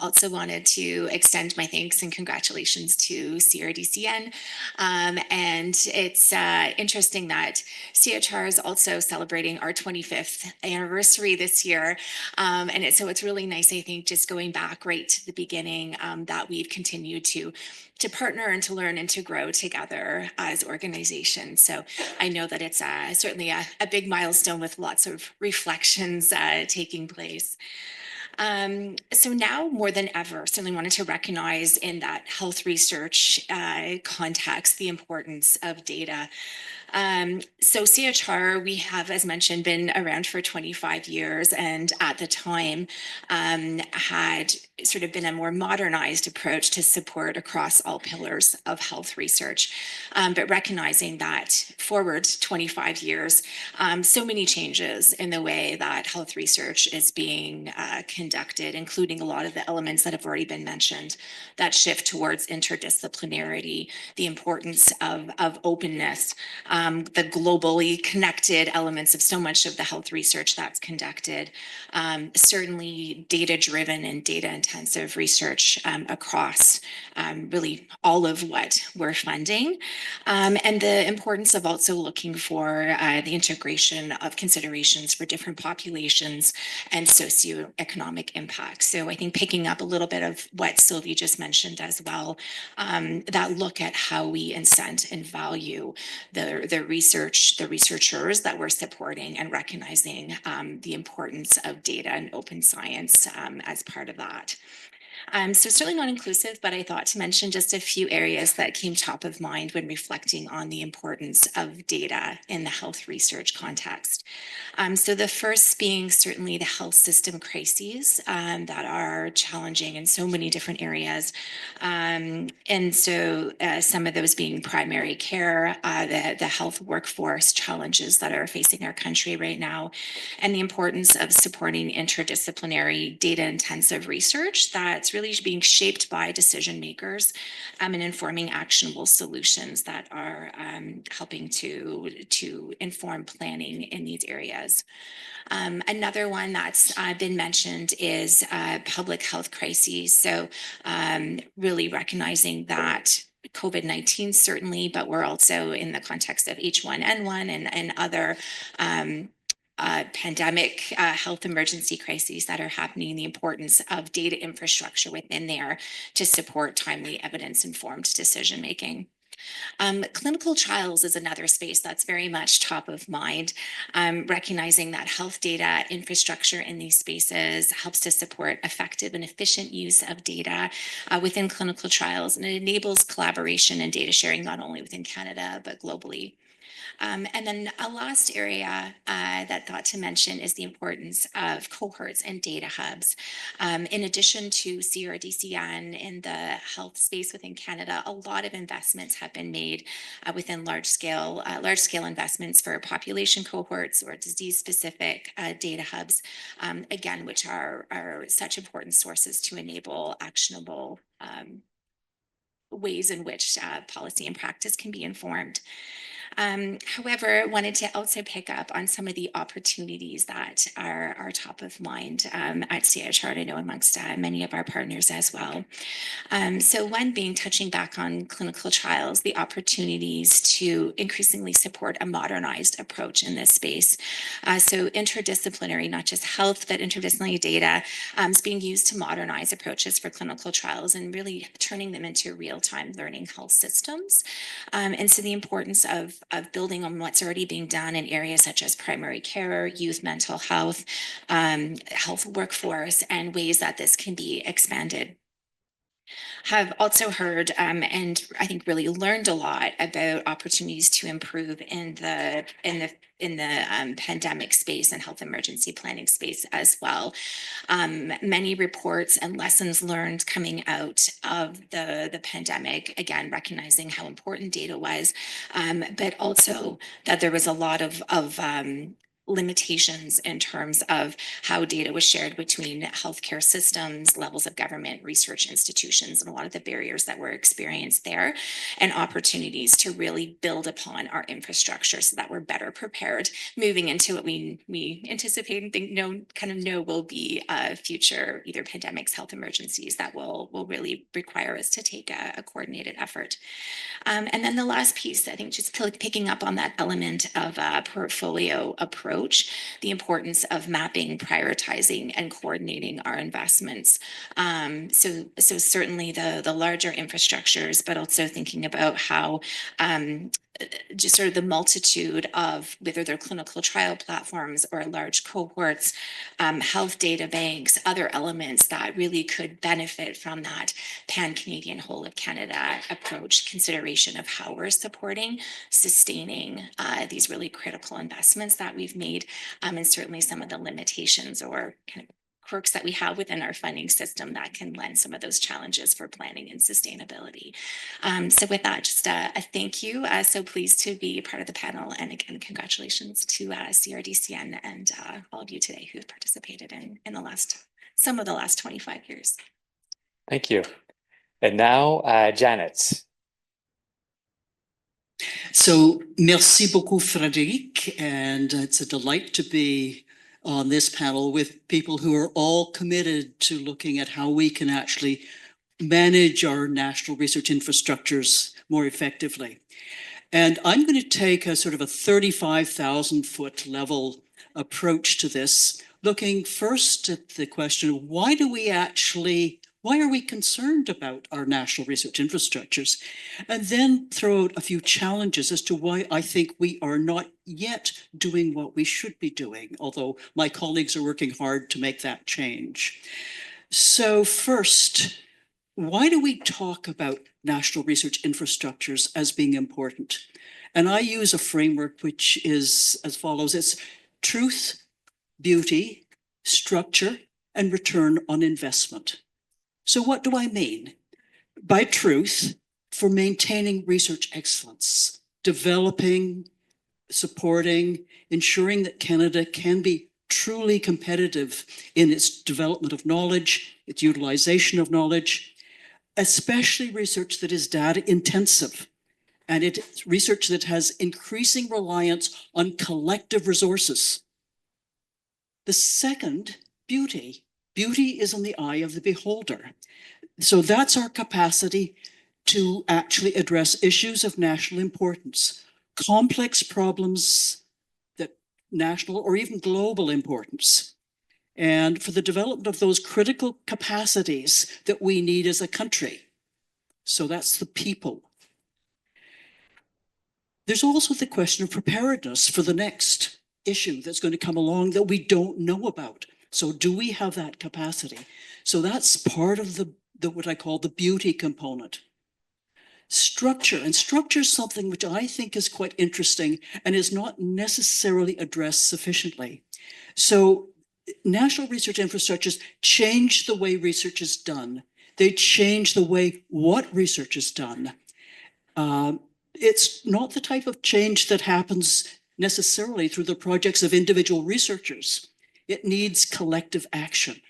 Also wanted to extend my thanks and congratulations to CRDCN. And it's interesting that CHR is also celebrating our 25th anniversary this year. And so it's really nice, I think, just going back right to the beginning, that we've continued to partner and to learn and to grow together as organizations. So I know that it's certainly a big milestone with lots of reflections taking place. So now more than ever, certainly wanted to recognize in that health research context the importance of data. So CHR, we have, as mentioned, been around for 25 years, and at the time had sort of been a more modernized approach to support across all pillars of health research. But recognizing that forward 25 years, so many changes in the way that health research is being conducted, including a lot of the elements that have already been mentioned, that shift towards interdisciplinarity, the importance of openness, the globally connected elements of so much of the health research that's conducted, certainly data-driven and data-intensive research across really all of what we're funding, and the importance of also looking for the integration of considerations for different populations and socioeconomic impacts. So I think picking up a little bit of what Sylvie just mentioned as well, that look at how we incent and value the researchers that we're supporting, and recognizing the importance of data and open science as part of that. So certainly not inclusive, but I thought to mention just a few areas that came top of mind when reflecting on the importance of data in the health research context. So the first being certainly the health system crises that are challenging in so many different areas. And so some of those being primary care, the health workforce challenges that are facing our country right now, and the importance of supporting interdisciplinary data-intensive research that's really being shaped by decision makers and informing actionable solutions that are helping to inform planning in these areas. Another one that's been mentioned is public health crises. So really recognizing that COVID-19 certainly, but we're also in the context of H1N1 and other pandemic health emergency crises that are happening, the importance of data infrastructure within there to support timely evidence-informed decision-making. Clinical trials is another space that's very much top of mind, recognizing that health data infrastructure in these spaces helps to support effective and efficient use of data within clinical trials, and it enables collaboration and data sharing not only within Canada, but globally. And then a last area that thought to mention is the importance of cohorts and data hubs. In addition to CRDCN in the health space within Canada, a lot of investments have been made within large scale investments for population cohorts or disease-specific data hubs, again, which are such important sources to enable actionable ways in which policy and practice can be informed. However, wanted to also pick up on some of the opportunities that are top of mind at CHR, I know amongst many of our partners as well. So one being touching back on clinical trials, the opportunities to increasingly support a modernized approach in this space. So interdisciplinary, not just health, but interdisciplinary data is being used to modernize approaches for clinical trials and really turning them into real-time learning health systems. And so the importance of building on what's already being done in areas such as primary care, youth mental health, health workforce, and ways that this can be expanded. Have also heard and I think really learned a lot about opportunities to improve in the pandemic space and health emergency planning space as well. Many reports and lessons learned coming out of the pandemic, again, recognizing how important data was, but also that there was a lot of limitations in terms of how data was shared between healthcare systems, levels of government, research institutions, and a lot of the barriers that were experienced there, and opportunities to really build upon our infrastructure so that we're better prepared moving into what we anticipate and think know will be future either pandemics, health emergencies that will really require us to take a coordinated effort. And then the last piece, I think just picking up on that element of a portfolio approach, the importance of mapping, prioritizing, and coordinating our investments. So certainly the larger infrastructures, but also thinking about how just sort of the multitude of, whether they're clinical trial platforms or large cohorts, health data banks, other elements that really could benefit from that pan-Canadian whole of Canada approach, consideration of how we're supporting, sustaining these really critical investments that we've made, and certainly some of the limitations or kind of quirks that we have within our funding system that can lend some of those challenges for planning and sustainability. So with that, just a thank you. So pleased to be part of the panel. And again, congratulations to CRDCN and all of you today who have participated in some of the last 25 years. Thank you. And now, Janet. So, merci beaucoup, Frédéric, and it's a delight to be on this panel with people who are all committed to looking at how we can actually manage our national research infrastructures more effectively. And I'm going to take a sort of a 35,000-foot level approach to this, looking first at the question of why are we concerned about our national research infrastructures? And then throw out a few challenges as to why I think we are not yet doing what we should be doing, although my colleagues are working hard to make that change. So first, why do we talk about national research infrastructures as being important? And I use a framework which is as follows. It's truth, beauty, structure, and return on investment. So what do I mean? By truth, for maintaining research excellence, developing, supporting, ensuring that Canada can be truly competitive in its development of knowledge, its utilization of knowledge, especially research that is data intensive, and it's research that has increasing reliance on collective resources. The second, beauty. Beauty is in the eye of the beholder. So that's our capacity to actually address issues of national importance, complex problems that national or even global importance, and for the development of those critical capacities that we need as a country. So that's the people. There's also the question of preparedness for the next issue that's going to come along that we don't know about. So do we have that capacity? So that's part of the what I call the beauty component. Structure, and structure is something which I think is quite interesting and is not necessarily addressed sufficiently. So national research infrastructures change the way research is done. They change the way what research is done. It's not the type of change that happens necessarily through the projects of individual researchers. It needs collective action.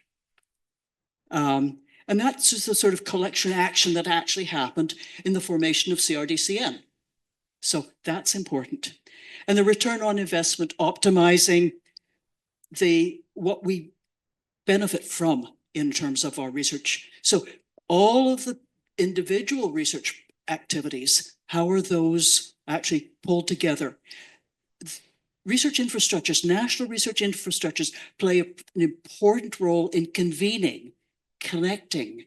And that's just the sort of collection action that actually happened in the formation of CRDCN. So that's important. And the return on investment, optimizing what we benefit from in terms of our research. So all of the individual research activities, how are those actually pulled together? Research infrastructures, national research infrastructures play an important role in convening, connecting,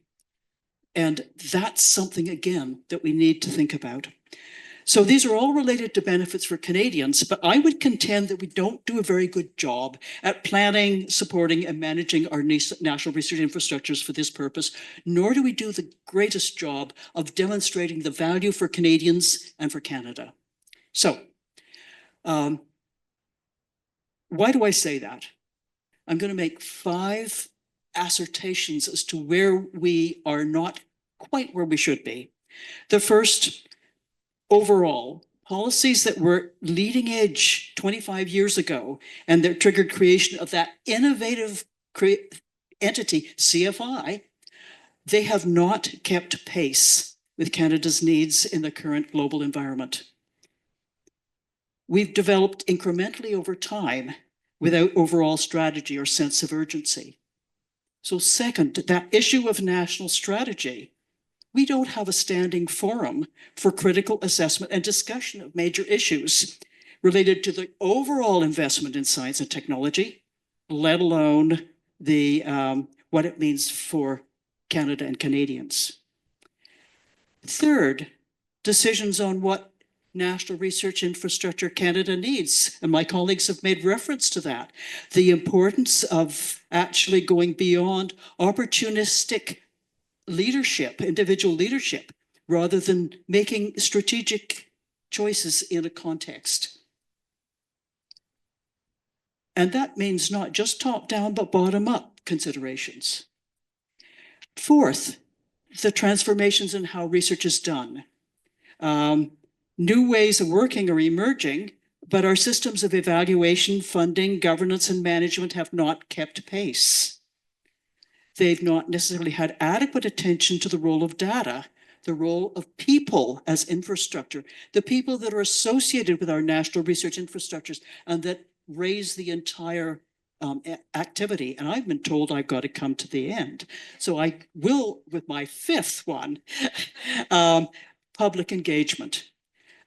and that's something, again, that we need to think about. So these are all related to benefits for Canadians, but I would contend that we don't do a very good job at planning, supporting, and managing our national research infrastructures for this purpose, nor do we do the greatest job of demonstrating the value for Canadians and for Canada. So, why do I say that? I'm going to make 5 assertions as to where we are not quite where we should be. The first, overall, policies that were leading edge 25 years ago and that triggered creation of that innovative entity, CFI, they have not kept pace with Canada's needs in the current global environment. We've developed incrementally over time without overall strategy or sense of urgency. So second, that issue of national strategy, we don't have a standing forum for critical assessment and discussion of major issues related to the overall investment in science and technology, let alone the what it means for Canada and Canadians. Third, decisions on what national research infrastructure Canada needs. And my colleagues have made reference to that. The importance of actually going beyond opportunistic leadership, individual leadership, rather than making strategic choices in a context. And that means not just top-down, but bottom-up considerations. Fourth, the transformations in how research is done. New ways of working are emerging, but our systems of evaluation, funding, governance, and management have not kept pace. They've not necessarily had adequate attention to the role of data, the role of people as infrastructure, the people that are associated with our national research infrastructures and that raise the entire activity. And I've been told I've got to come to the end. So I will, with my fifth one, public engagement.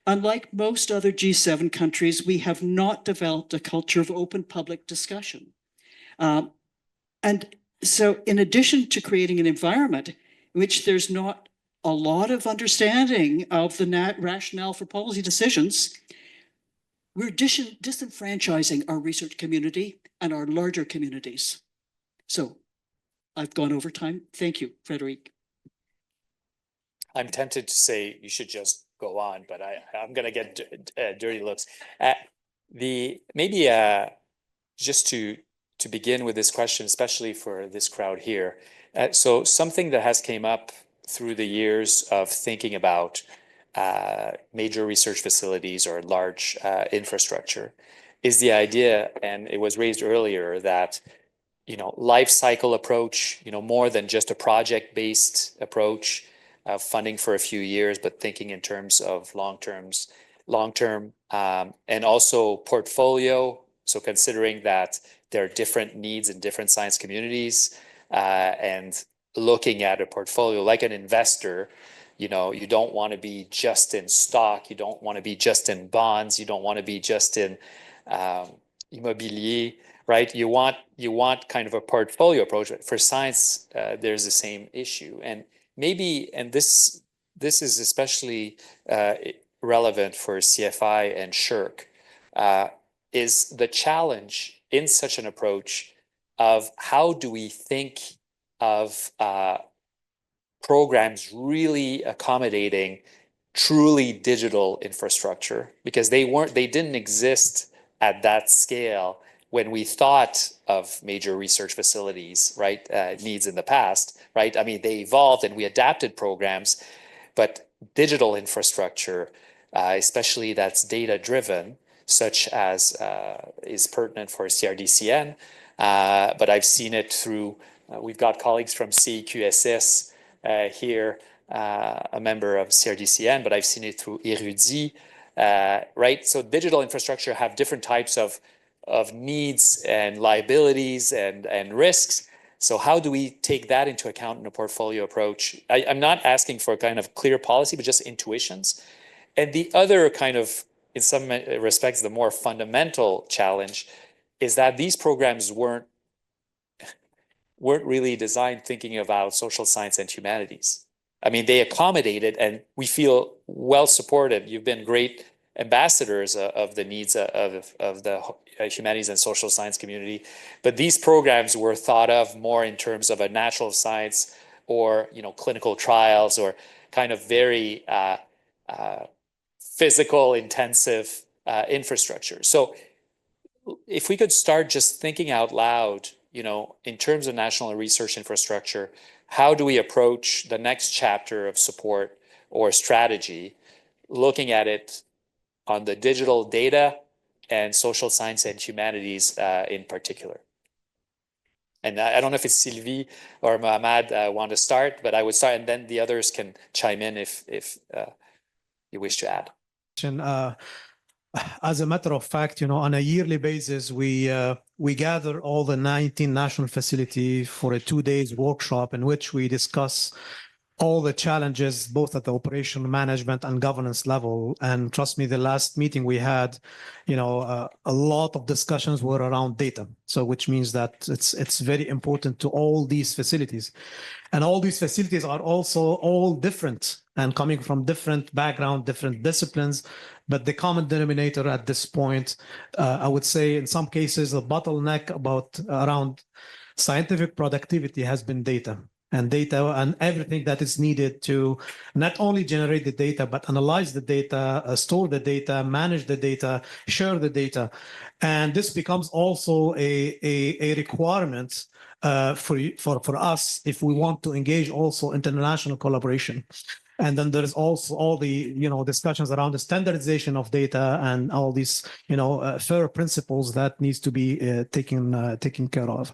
Unlike most other G7 countries, we have not developed a culture of open public discussion. And so in addition to creating an environment in which there's not a lot of understanding of the rationale for policy decisions, we're disenfranchising our research community and our larger communities. So I've gone over time. Thank you, Frederic. I'm tempted to say you should just go on, but I'm going to get dirty looks. Maybe just to begin with this question, especially for this crowd here. So something that has came up through the years of thinking about major research facilities or large infrastructure is the idea, and it was raised earlier, that life cycle approach, more than just a project-based approach of funding for a few years, but thinking in terms of long-term, and also portfolio. So considering that there are different needs in different science communities, and looking at a portfolio like an investor, you don't want to be just in stock, you don't want to be just in bonds, you don't want to be just in immobilier, right? You want kind of a portfolio approach. For science, there's the same issue, and maybe, and this is especially relevant for CFI and SHIRC, is the challenge in such an approach of how do we think of programs really accommodating truly digital infrastructure, because they didn't exist at that scale when we thought of major research facilities, right? Needs in the past, right? I mean, they evolved and we adapted programs, but digital infrastructure, especially that's data driven, such as is pertinent for CRDCN, but I've seen it through, we've got colleagues from CEQSS here, a member of CRDCN, but I've seen it through Érudit, right? So digital infrastructure have different types of needs and liabilities and risks. So how do we take that into account in a portfolio approach? I'm not asking for a kind of clear policy, but just intuitions. And the other kind of, in some respects, the more fundamental challenge is that these programs weren't really designed thinking about social science and humanities. I mean, they accommodated, and we feel well supported. You've been great ambassadors of the needs of the humanities and social science community, but these programs were thought of more in terms of a natural science or clinical trials or kind of very physical intensive infrastructure. So if we could start just thinking out loud, in terms of national research infrastructure, how do we approach the next chapter of support or strategy, looking at it on the digital data and social science and humanities in particular? And I don't know if it's Sylvie or Mohamed want to start, but I would start, and then the others can chime in if you wish to add. As a matter of fact, on a yearly basis, we gather all the 19 national facilities for a 2-day workshop in which we discuss all the challenges, both at the operational management and governance level. And trust me, the last meeting we had, a lot of discussions were around data. So which means that it's very important to all these facilities. And all these facilities are also all different and coming from different background, different disciplines, But the common denominator at this point, I would say in some cases, the bottleneck around scientific productivity has been data and everything that is needed to not only generate the data, but analyze the data, store the data, manage the data, share the data. And this becomes also a requirement for us if we want to engage also international collaboration. And then there's also all the discussions around the standardization of data and all these fair principles that needs to be taken care of.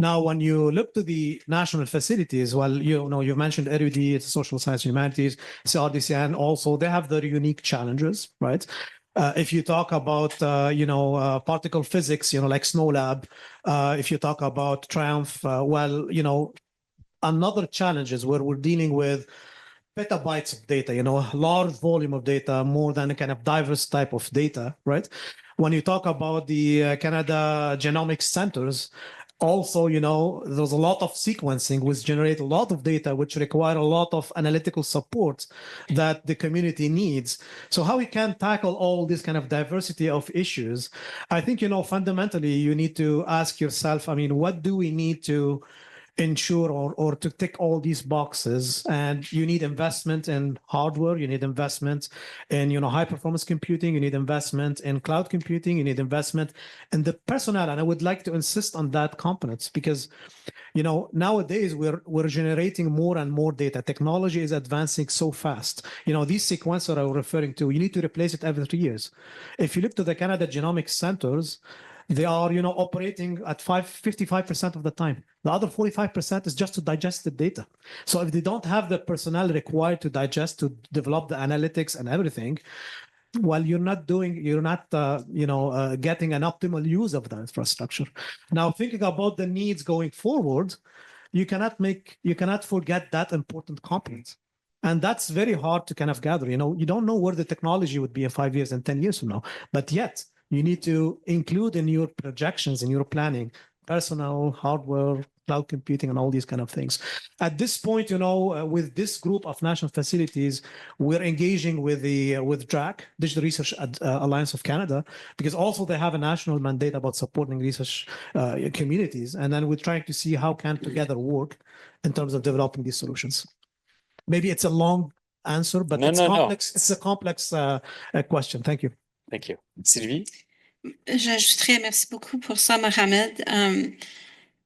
Now, when you look to the national facilities, well, you mentioned RUD, it's social science and humanities, CRDCN also, they have their unique challenges, right? If you talk about, particle physics, like Snow Lab, if you talk about Triumph, another challenge is where we're dealing with petabytes of data, large volume of data, more than a kind of diverse type of data, right? When you talk about the Canada Genomics Centers, also, there's a lot of sequencing which generate a lot of data, which require a lot of analytical support that the community needs. So how we can tackle all this kind of diversity of issues, I think, fundamentally, you need to ask yourself, what do we need to ensure or to tick all these boxes? And you need investment in hardware, you need investment in high performance computing, you need investment in cloud computing, you need investment in the personnel. And I would like to insist on that components because nowadays we're generating more and more data. Technology is advancing so fast. These sequencers I'm referring to, you need to replace it every 3 years. If you look to the Canada Genomics Centers, they are, operating at 55% of the time. The other 45% is just to digest the data. So if they don't have the personnel required to digest, to develop the analytics and everything, well, you're not getting an optimal use of the infrastructure. Now, thinking about the needs going forward, you cannot forget that important component. And that's very hard to kind of gather. You don't know where the technology would be in 5 years and 10 years from now, but yet you need to include in your projections, in your planning, personnel, hardware, cloud computing, and all these kind of things. At this point, with this group of national facilities, we're engaging with DRAC, Digital Research Alliance of Canada, because also they have a national mandate about supporting research communities. And then we're trying to see how can together work in terms of developing these solutions. Maybe it's a long answer, but it's complex. It's a complex question. Thank you. Thank you. Sylvie? J'ajouterais, merci beaucoup pour ça, Mohamed.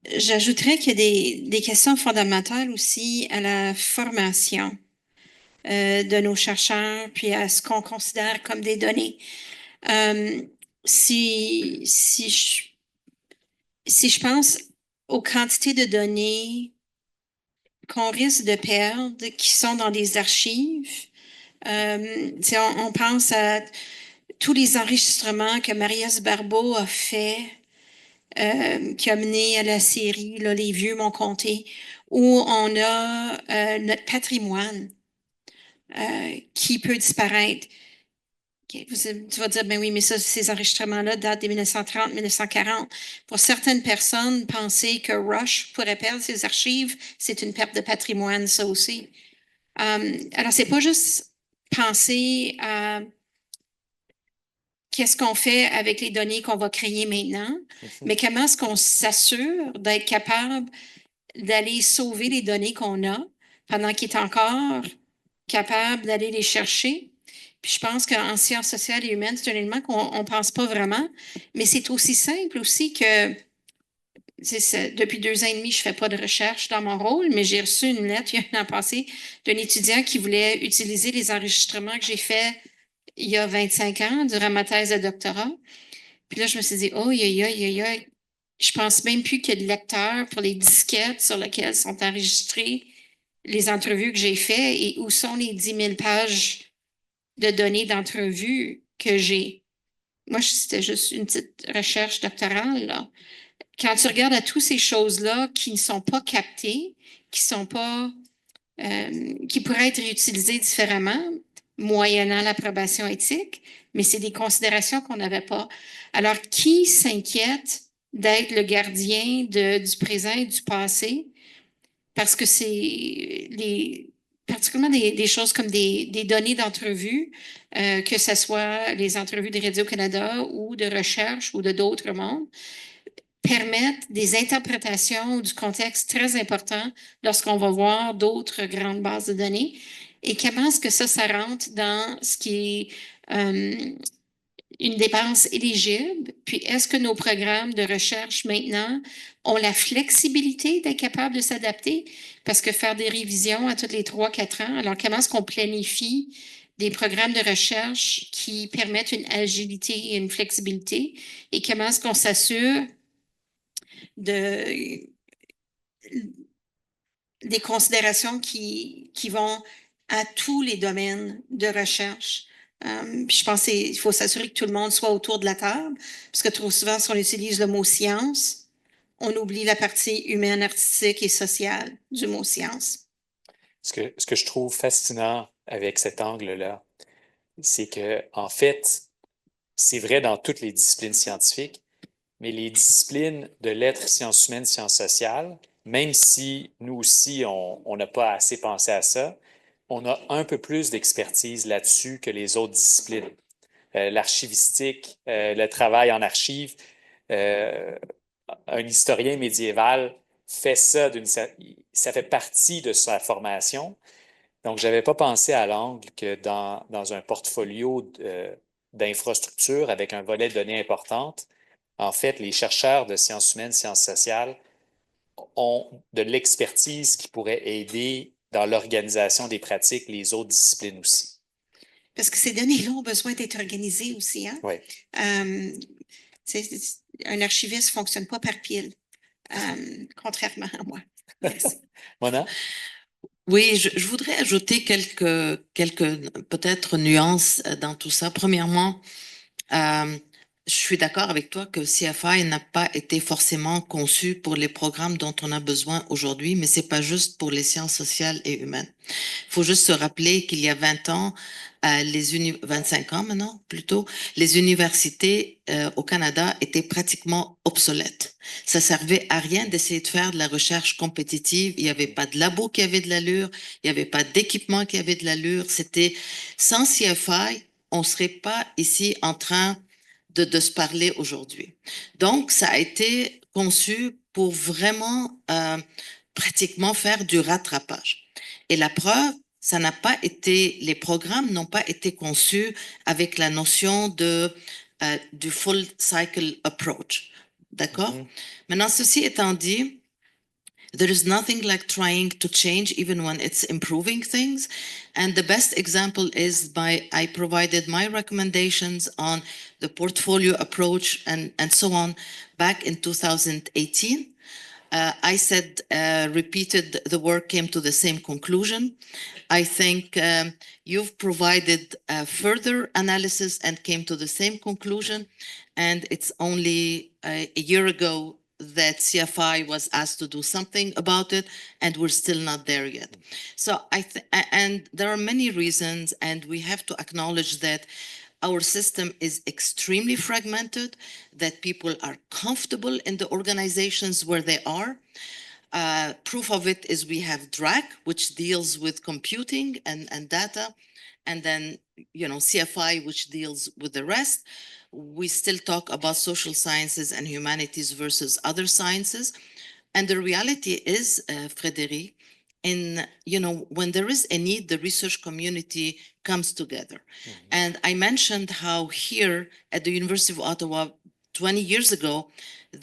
J'ajouterais qu'il y a des questions fondamentales aussi à la formation de nos chercheurs, puis à ce qu'on considère comme des données. Si je pense aux quantités de données qu'on risque de perdre, qui sont dans des archives, on pense à tous les enregistrements que Marius Barbeau a fait, qui a mené à la série là, Les Vieux m'ont compté, où on a notre patrimoine qui peut disparaître. Okay. Tu vas dire, ben oui, mais ça, ces enregistrements-là datent des 1930-1940. Pour certaines personnes, penser que Rush pourrait perdre ses archives, c'est une perte de patrimoine, ça aussi. Alors, c'est pas juste penser à qu'est-ce qu'on fait avec les données qu'on va créer maintenant, mais comment est-ce qu'on s'assure d'être capable d'aller sauver les données qu'on a pendant qu'il est encore capable d'aller les chercher. Puis je pense qu'en sciences sociales et humaines, c'est un élément qu'on ne pense pas vraiment, mais c'est aussi simple aussi que depuis 2 ans et demi, je ne fais pas de recherche dans mon rôle, mais j'ai reçu une lettre il y a un an passé d'un étudiant qui voulait utiliser les enregistrements que j'ai faits il y a 25 ans durant ma thèse de doctorat. Puis là, je me suis dit, oh, je pense même plus qu'il y a de lecteurs pour les disquettes sur lesquelles sont enregistrées les entrevues que j'ai faites et où sont les 10 000 pages de données d'entrevues que j'ai. Moi, c'était juste une petite recherche doctorale, là. Quand tu regardes à toutes ces choses-là qui ne sont pas captées, qui pourraient être réutilisées différemment, moyennant l'approbation éthique, mais c'est des considérations qu'on n'avait pas. Alors, qui s'inquiète d'être le gardien du présent et du passé? Parce que c'est particulièrement des choses comme des données d'entrevue, que ce soit les entrevues de Radio-Canada ou de recherche ou de d'autres mondes, permettent des interprétations du contexte très important lorsqu'on va voir d'autres grandes bases de données. Et comment est-ce que ça rentre dans ce qui est une dépense éligible? Puis est-ce que nos programmes de recherche maintenant ont la flexibilité d'être capables de s'adapter? Parce que faire des révisions à tous les 3-4 ans, alors comment est-ce qu'on planifie des programmes de recherche qui permettent une agilité et une flexibilité? Et comment est-ce qu'on s'assure des considérations qui vont à tous les domaines de recherche? Puis je pense qu'il faut s'assurer que tout le monde soit autour de la table, parce que trop souvent, si on utilise le mot science, on oublie la partie humaine, artistique et sociale du mot science. Ce que je trouve fascinant avec cet angle-là, c'est que, en fait, c'est vrai dans toutes les disciplines scientifiques, mais les disciplines de lettres, sciences humaines, sciences sociales, même si nous aussi, on n'a pas assez pensé à ça, on a un peu plus d'expertise là-dessus que les autres disciplines. L'archivistique, le travail en archives, un historien médiéval fait ça, ça fait partie de sa formation. Donc, je n'avais pas pensé à l'angle que dans un portfolio d'infrastructures avec un volet de données importantes, en fait, les chercheurs de sciences humaines, sciences sociales ont de l'expertise qui pourrait aider dans l'organisation des pratiques, les autres disciplines aussi. Parce que ces données-là ont besoin d'être organisées aussi. Hein? Oui. Un archiviste ne fonctionne pas par pile, contrairement à moi. Merci. Mona? Oui, je voudrais ajouter quelques peut-être nuances dans tout ça. Premièrement, je suis d'accord avec toi que CFI n'a pas été forcément conçu pour les programmes dont on a besoin aujourd'hui, mais c'est pas juste pour les sciences sociales et humaines. Il faut juste se rappeler qu'il y a 20 ans, 25 ans maintenant plutôt, les universités au Canada étaient pratiquement obsolètes. Ça servait à rien d'essayer de faire de la recherche compétitive. Il n'y avait pas de labo qui avait de l'allure, il n'y avait pas d'équipement qui avait de l'allure. C'était sans CFI, on serait pas ici en train de se parler aujourd'hui. Donc, ça a été conçu pour vraiment pratiquement faire du rattrapage. Et la preuve, ça n'a pas été, les programmes n'ont pas été conçus avec la notion du full cycle approach. D'accord? Maintenant, ceci étant dit, there is nothing like trying to change even when it's improving things. And the best example is I provided my recommendations on the portfolio approach and so on back in 2018. I said, repeated the work came to the same conclusion. I think you've provided further analysis and came to the same conclusion. And it's only a year ago that CFI was asked to do something about it, and we're still not there yet. So and there are many reasons, and we have to acknowledge that our system is extremely fragmented, that people are comfortable in the organizations where they are. Proof of it is we have DRAC, which deals with computing and data, and then, CFI, which deals with the rest. We still talk about social sciences and humanities versus other sciences. And the reality is, Frédéric, when there is a need, the research community comes together. Mm-hmm. And I mentioned how here at the University of Ottawa, 20 years ago,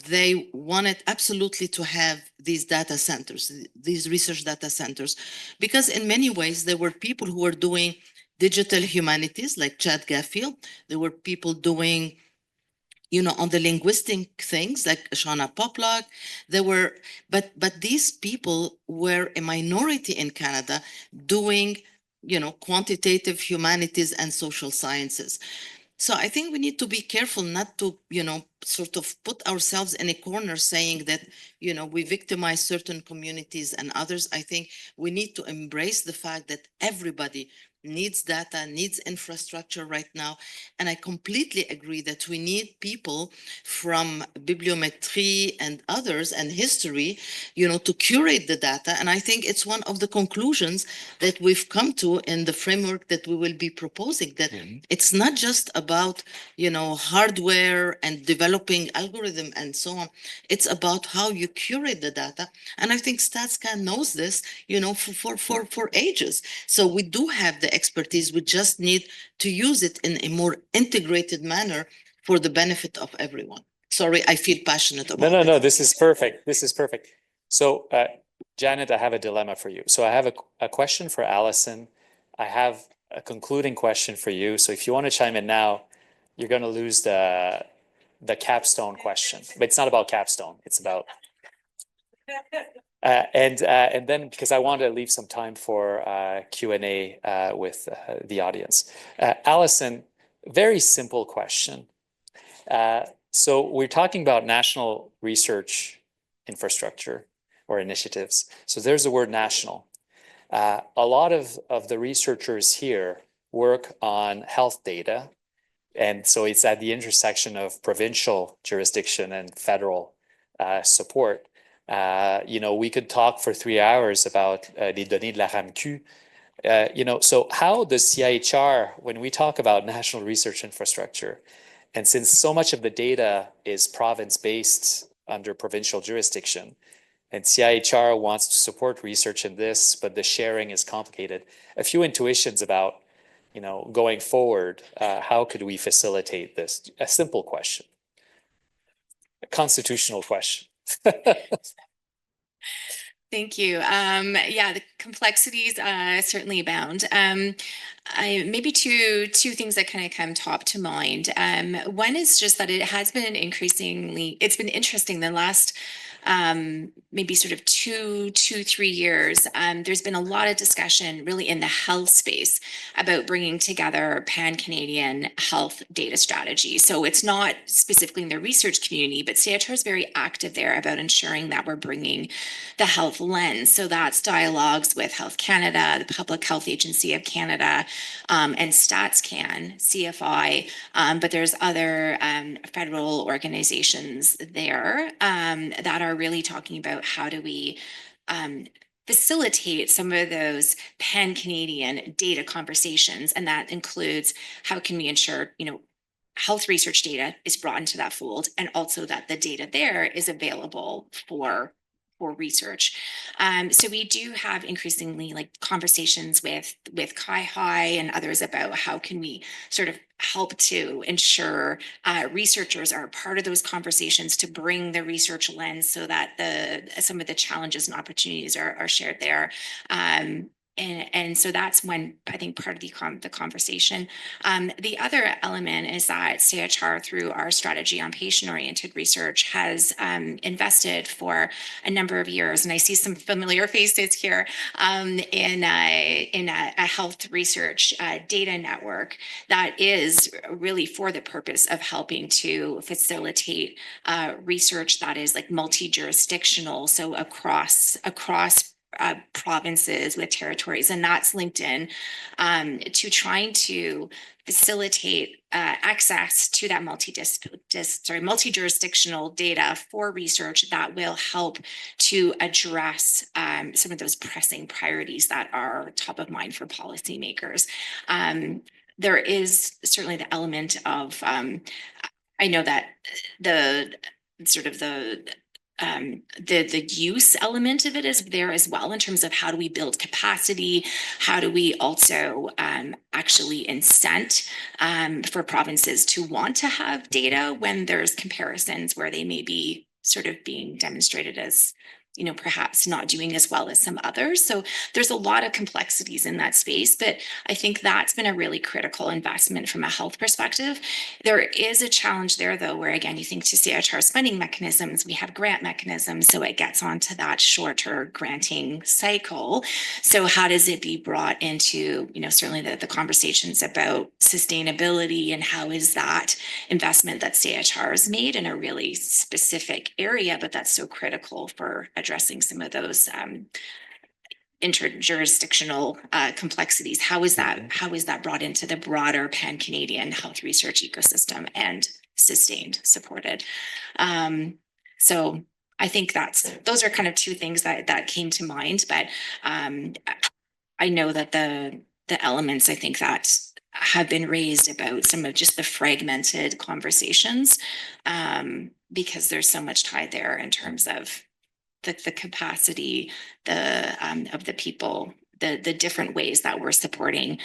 they wanted absolutely to have these data centers, these research data centers, because in many ways, there were people who were doing digital humanities like Chad Gaffield. There were people doing, on the linguistic things like Shauna Poplock. There were, but these people were a minority in Canada doing, quantitative humanities and social sciences. So I think we need to be careful not to, sort of put ourselves in a corner saying that, we victimize certain communities and others. I think we need to embrace the fact that everybody needs data, needs infrastructure right now. And I completely agree that we need people from bibliometry and others and history, to curate the data. And I think it's one of the conclusions that we've come to in the framework that we will be proposing, that it's not just about, hardware and developing algorithm and so on. It's about how you curate the data. And I think StatsCan knows this, for ages. So we do have the expertise. We just need to use it in a more integrated manner for the benefit of everyone. Sorry, I feel passionate about No, it. this is perfect. This is perfect. So, Janet, I have a dilemma for you. So I have a question for Allison. I have a concluding question for you. So if you want to chime in now, you're going to lose the capstone question. But it's not about capstone. It's about and then because I want to leave some time for Q&A with the audience. Allison, very simple question. So we're talking about national research infrastructure or initiatives. So there's the word national. A lot of the researchers here work on health data. And so it's at the intersection of provincial jurisdiction and federal support. We could talk for 3 hours about les données de la RAMQ. So how does CIHR, when we talk about national research infrastructure, and since so much of the data is province-based under provincial jurisdiction, and CIHR wants to support research in this, but the sharing is complicated, a few intuitions about, going forward, how could we facilitate this? A simple question, a constitutional question. Thank you. Yeah, the complexities certainly abound. Maybe two things that kind of come top to mind. One is just that it's been interesting the last maybe sort of 3 years. There's been a lot of discussion really in the health space about bringing together pan-Canadian health data strategy. So it's not specifically in the research community, but CIHR is very active there about ensuring that we're bringing the health lens. So that's dialogues with Health Canada, the Public Health Agency of Canada, and StatsCan, CFI, but there's other federal organizations there that are really talking about how do we facilitate some of those pan-Canadian data conversations. And that includes how can we ensure, health research data is brought into that fold, and also that the data there is available for research. So we do have increasingly conversations with CIHI and others about how can we sort of help to ensure researchers are part of those conversations to bring the research lens so that some of the challenges and opportunities are shared there. And so that's one, I think, part of the conversation. The other element is that CIHR, through our strategy on patient-oriented research, has invested for a number of years, and I see some familiar faces here, in a health research data network that is really for the purpose of helping to facilitate research that is multi-jurisdictional, so across provinces with territories, and that's linked in to trying to facilitate access to that multi-jurisdictional data for research that will help to address some of those pressing priorities that are top of mind for policymakers. There is certainly the element of, I know that the use element of it is there as well, in terms of how do we build capacity, how do we also actually incent for provinces to want to have data when there's comparisons where they may be sort of being demonstrated as perhaps not doing as well as some others. So there's a lot of complexities in that space, but I think that's been a really critical investment from a health perspective. There is a challenge there, though, where again, you think to CIHR's funding mechanisms, we have grant mechanisms, so it gets onto that shorter granting cycle. So how does it be brought into, certainly the conversations about sustainability, and how is that investment that CIHR has made in a really specific area, but that's so critical for addressing some of those interjurisdictional complexities. How is that brought into the broader pan-Canadian health research ecosystem and sustained, supported? So I think those are kind of two things that came to mind, but I know that the elements I think that have been raised about some of just the fragmented conversations, because there's so much tied there in terms of the capacity of the people, the different ways that we're supporting,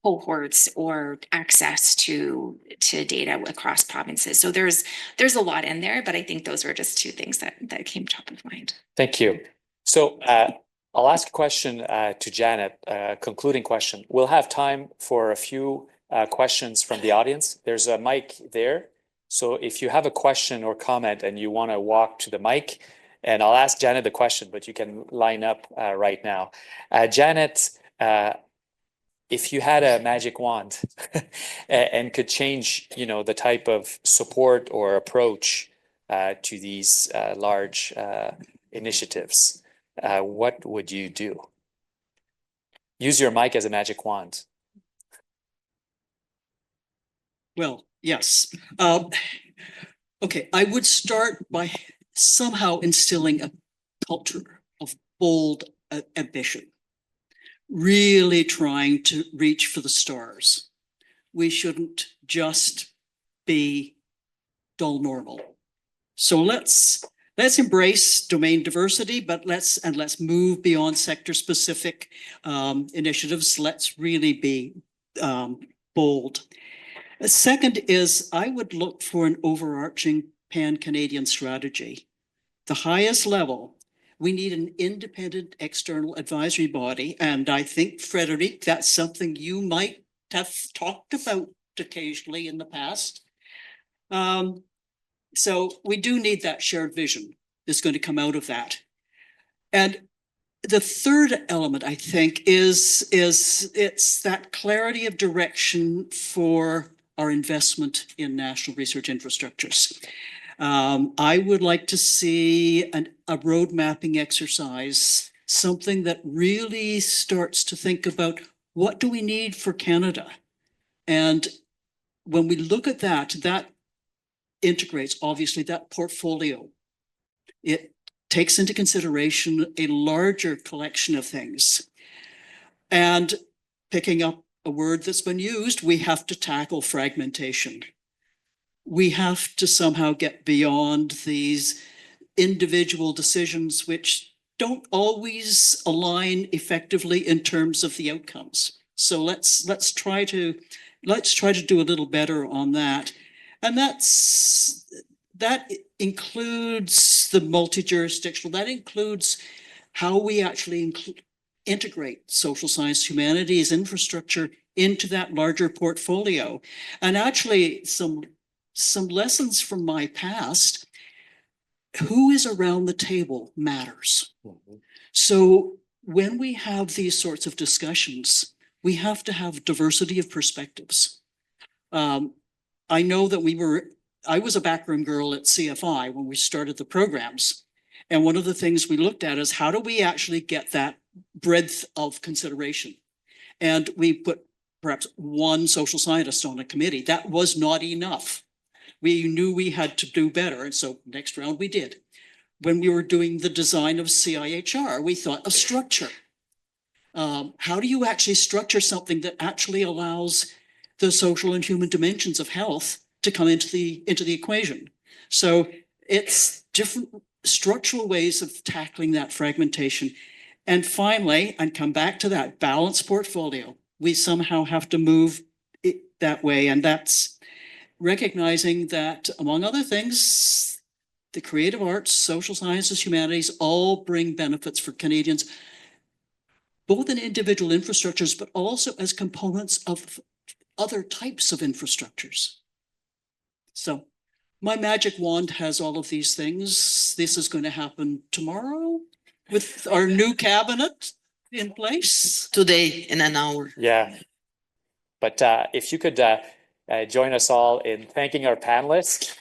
cohorts or access to data across provinces. So there's a lot in there, but I think those were just two things that came top of mind. Thank you. So I'll ask a question to Janet, a concluding question. We'll have time for a few questions from the audience. There's a mic there. So if you have a question or comment and you want to walk to the mic, and I'll ask Janet the question, but you can line up right now. Janet, if you had a magic wand and could change, the type of support or approach to these large initiatives, what would you do? Use your mic as a magic wand. Well, yes. Okay, I would start by somehow instilling a culture of bold ambition, really trying to reach for the stars. We shouldn't just be dull normal. So let's embrace domain diversity, but let's move beyond sector specific initiatives. Let's really be bold. The second is I would look for an overarching pan-Canadian strategy. The highest level, we need an independent external advisory body. And I think, Frederic, that's something you might have talked about occasionally in the past. So we do need that shared vision that's going to come out of that. And the third element, I think, is it's that clarity of direction for our investment in national research infrastructures. I would like to see a road mapping exercise, something that really starts to think about what do we need for Canada? And when we look at that integrates, obviously, that portfolio. It takes into consideration a larger collection of things. And picking up a word that's been used, we have to tackle fragmentation. We have to somehow get beyond these individual decisions which don't always align effectively in terms of the outcomes. So let's try to do a little better on that. And that includes the multi-jurisdictional, that includes how we actually integrate social science, humanities, infrastructure into that larger portfolio. And actually some lessons from my past, who is around the table matters. Mm-hmm. So when we have these sorts of discussions, we have to have diversity of perspectives. I know that I was a backroom girl at CFI when we started the programs. And one of the things we looked at is how do we actually get that breadth of consideration? And we put perhaps one social scientist on a committee. That was not enough. We knew we had to do better. And so next round we did. When we were doing the design of CIHR, we thought of structure. How do you actually structure something that actually allows the social and human dimensions of health to come into the equation? So it's different structural ways of tackling that fragmentation. And finally, and come back to that balanced portfolio, we somehow have to move it that way. And that's recognizing that, among other things, the creative arts, social sciences, humanities all bring benefits for Canadians, both in individual infrastructures, but also as components of other types of infrastructures. So my magic wand has all of these things. This is going to happen tomorrow with our new cabinet in place. Today, in an hour. Yeah. But if you could join us all in thanking our panelists.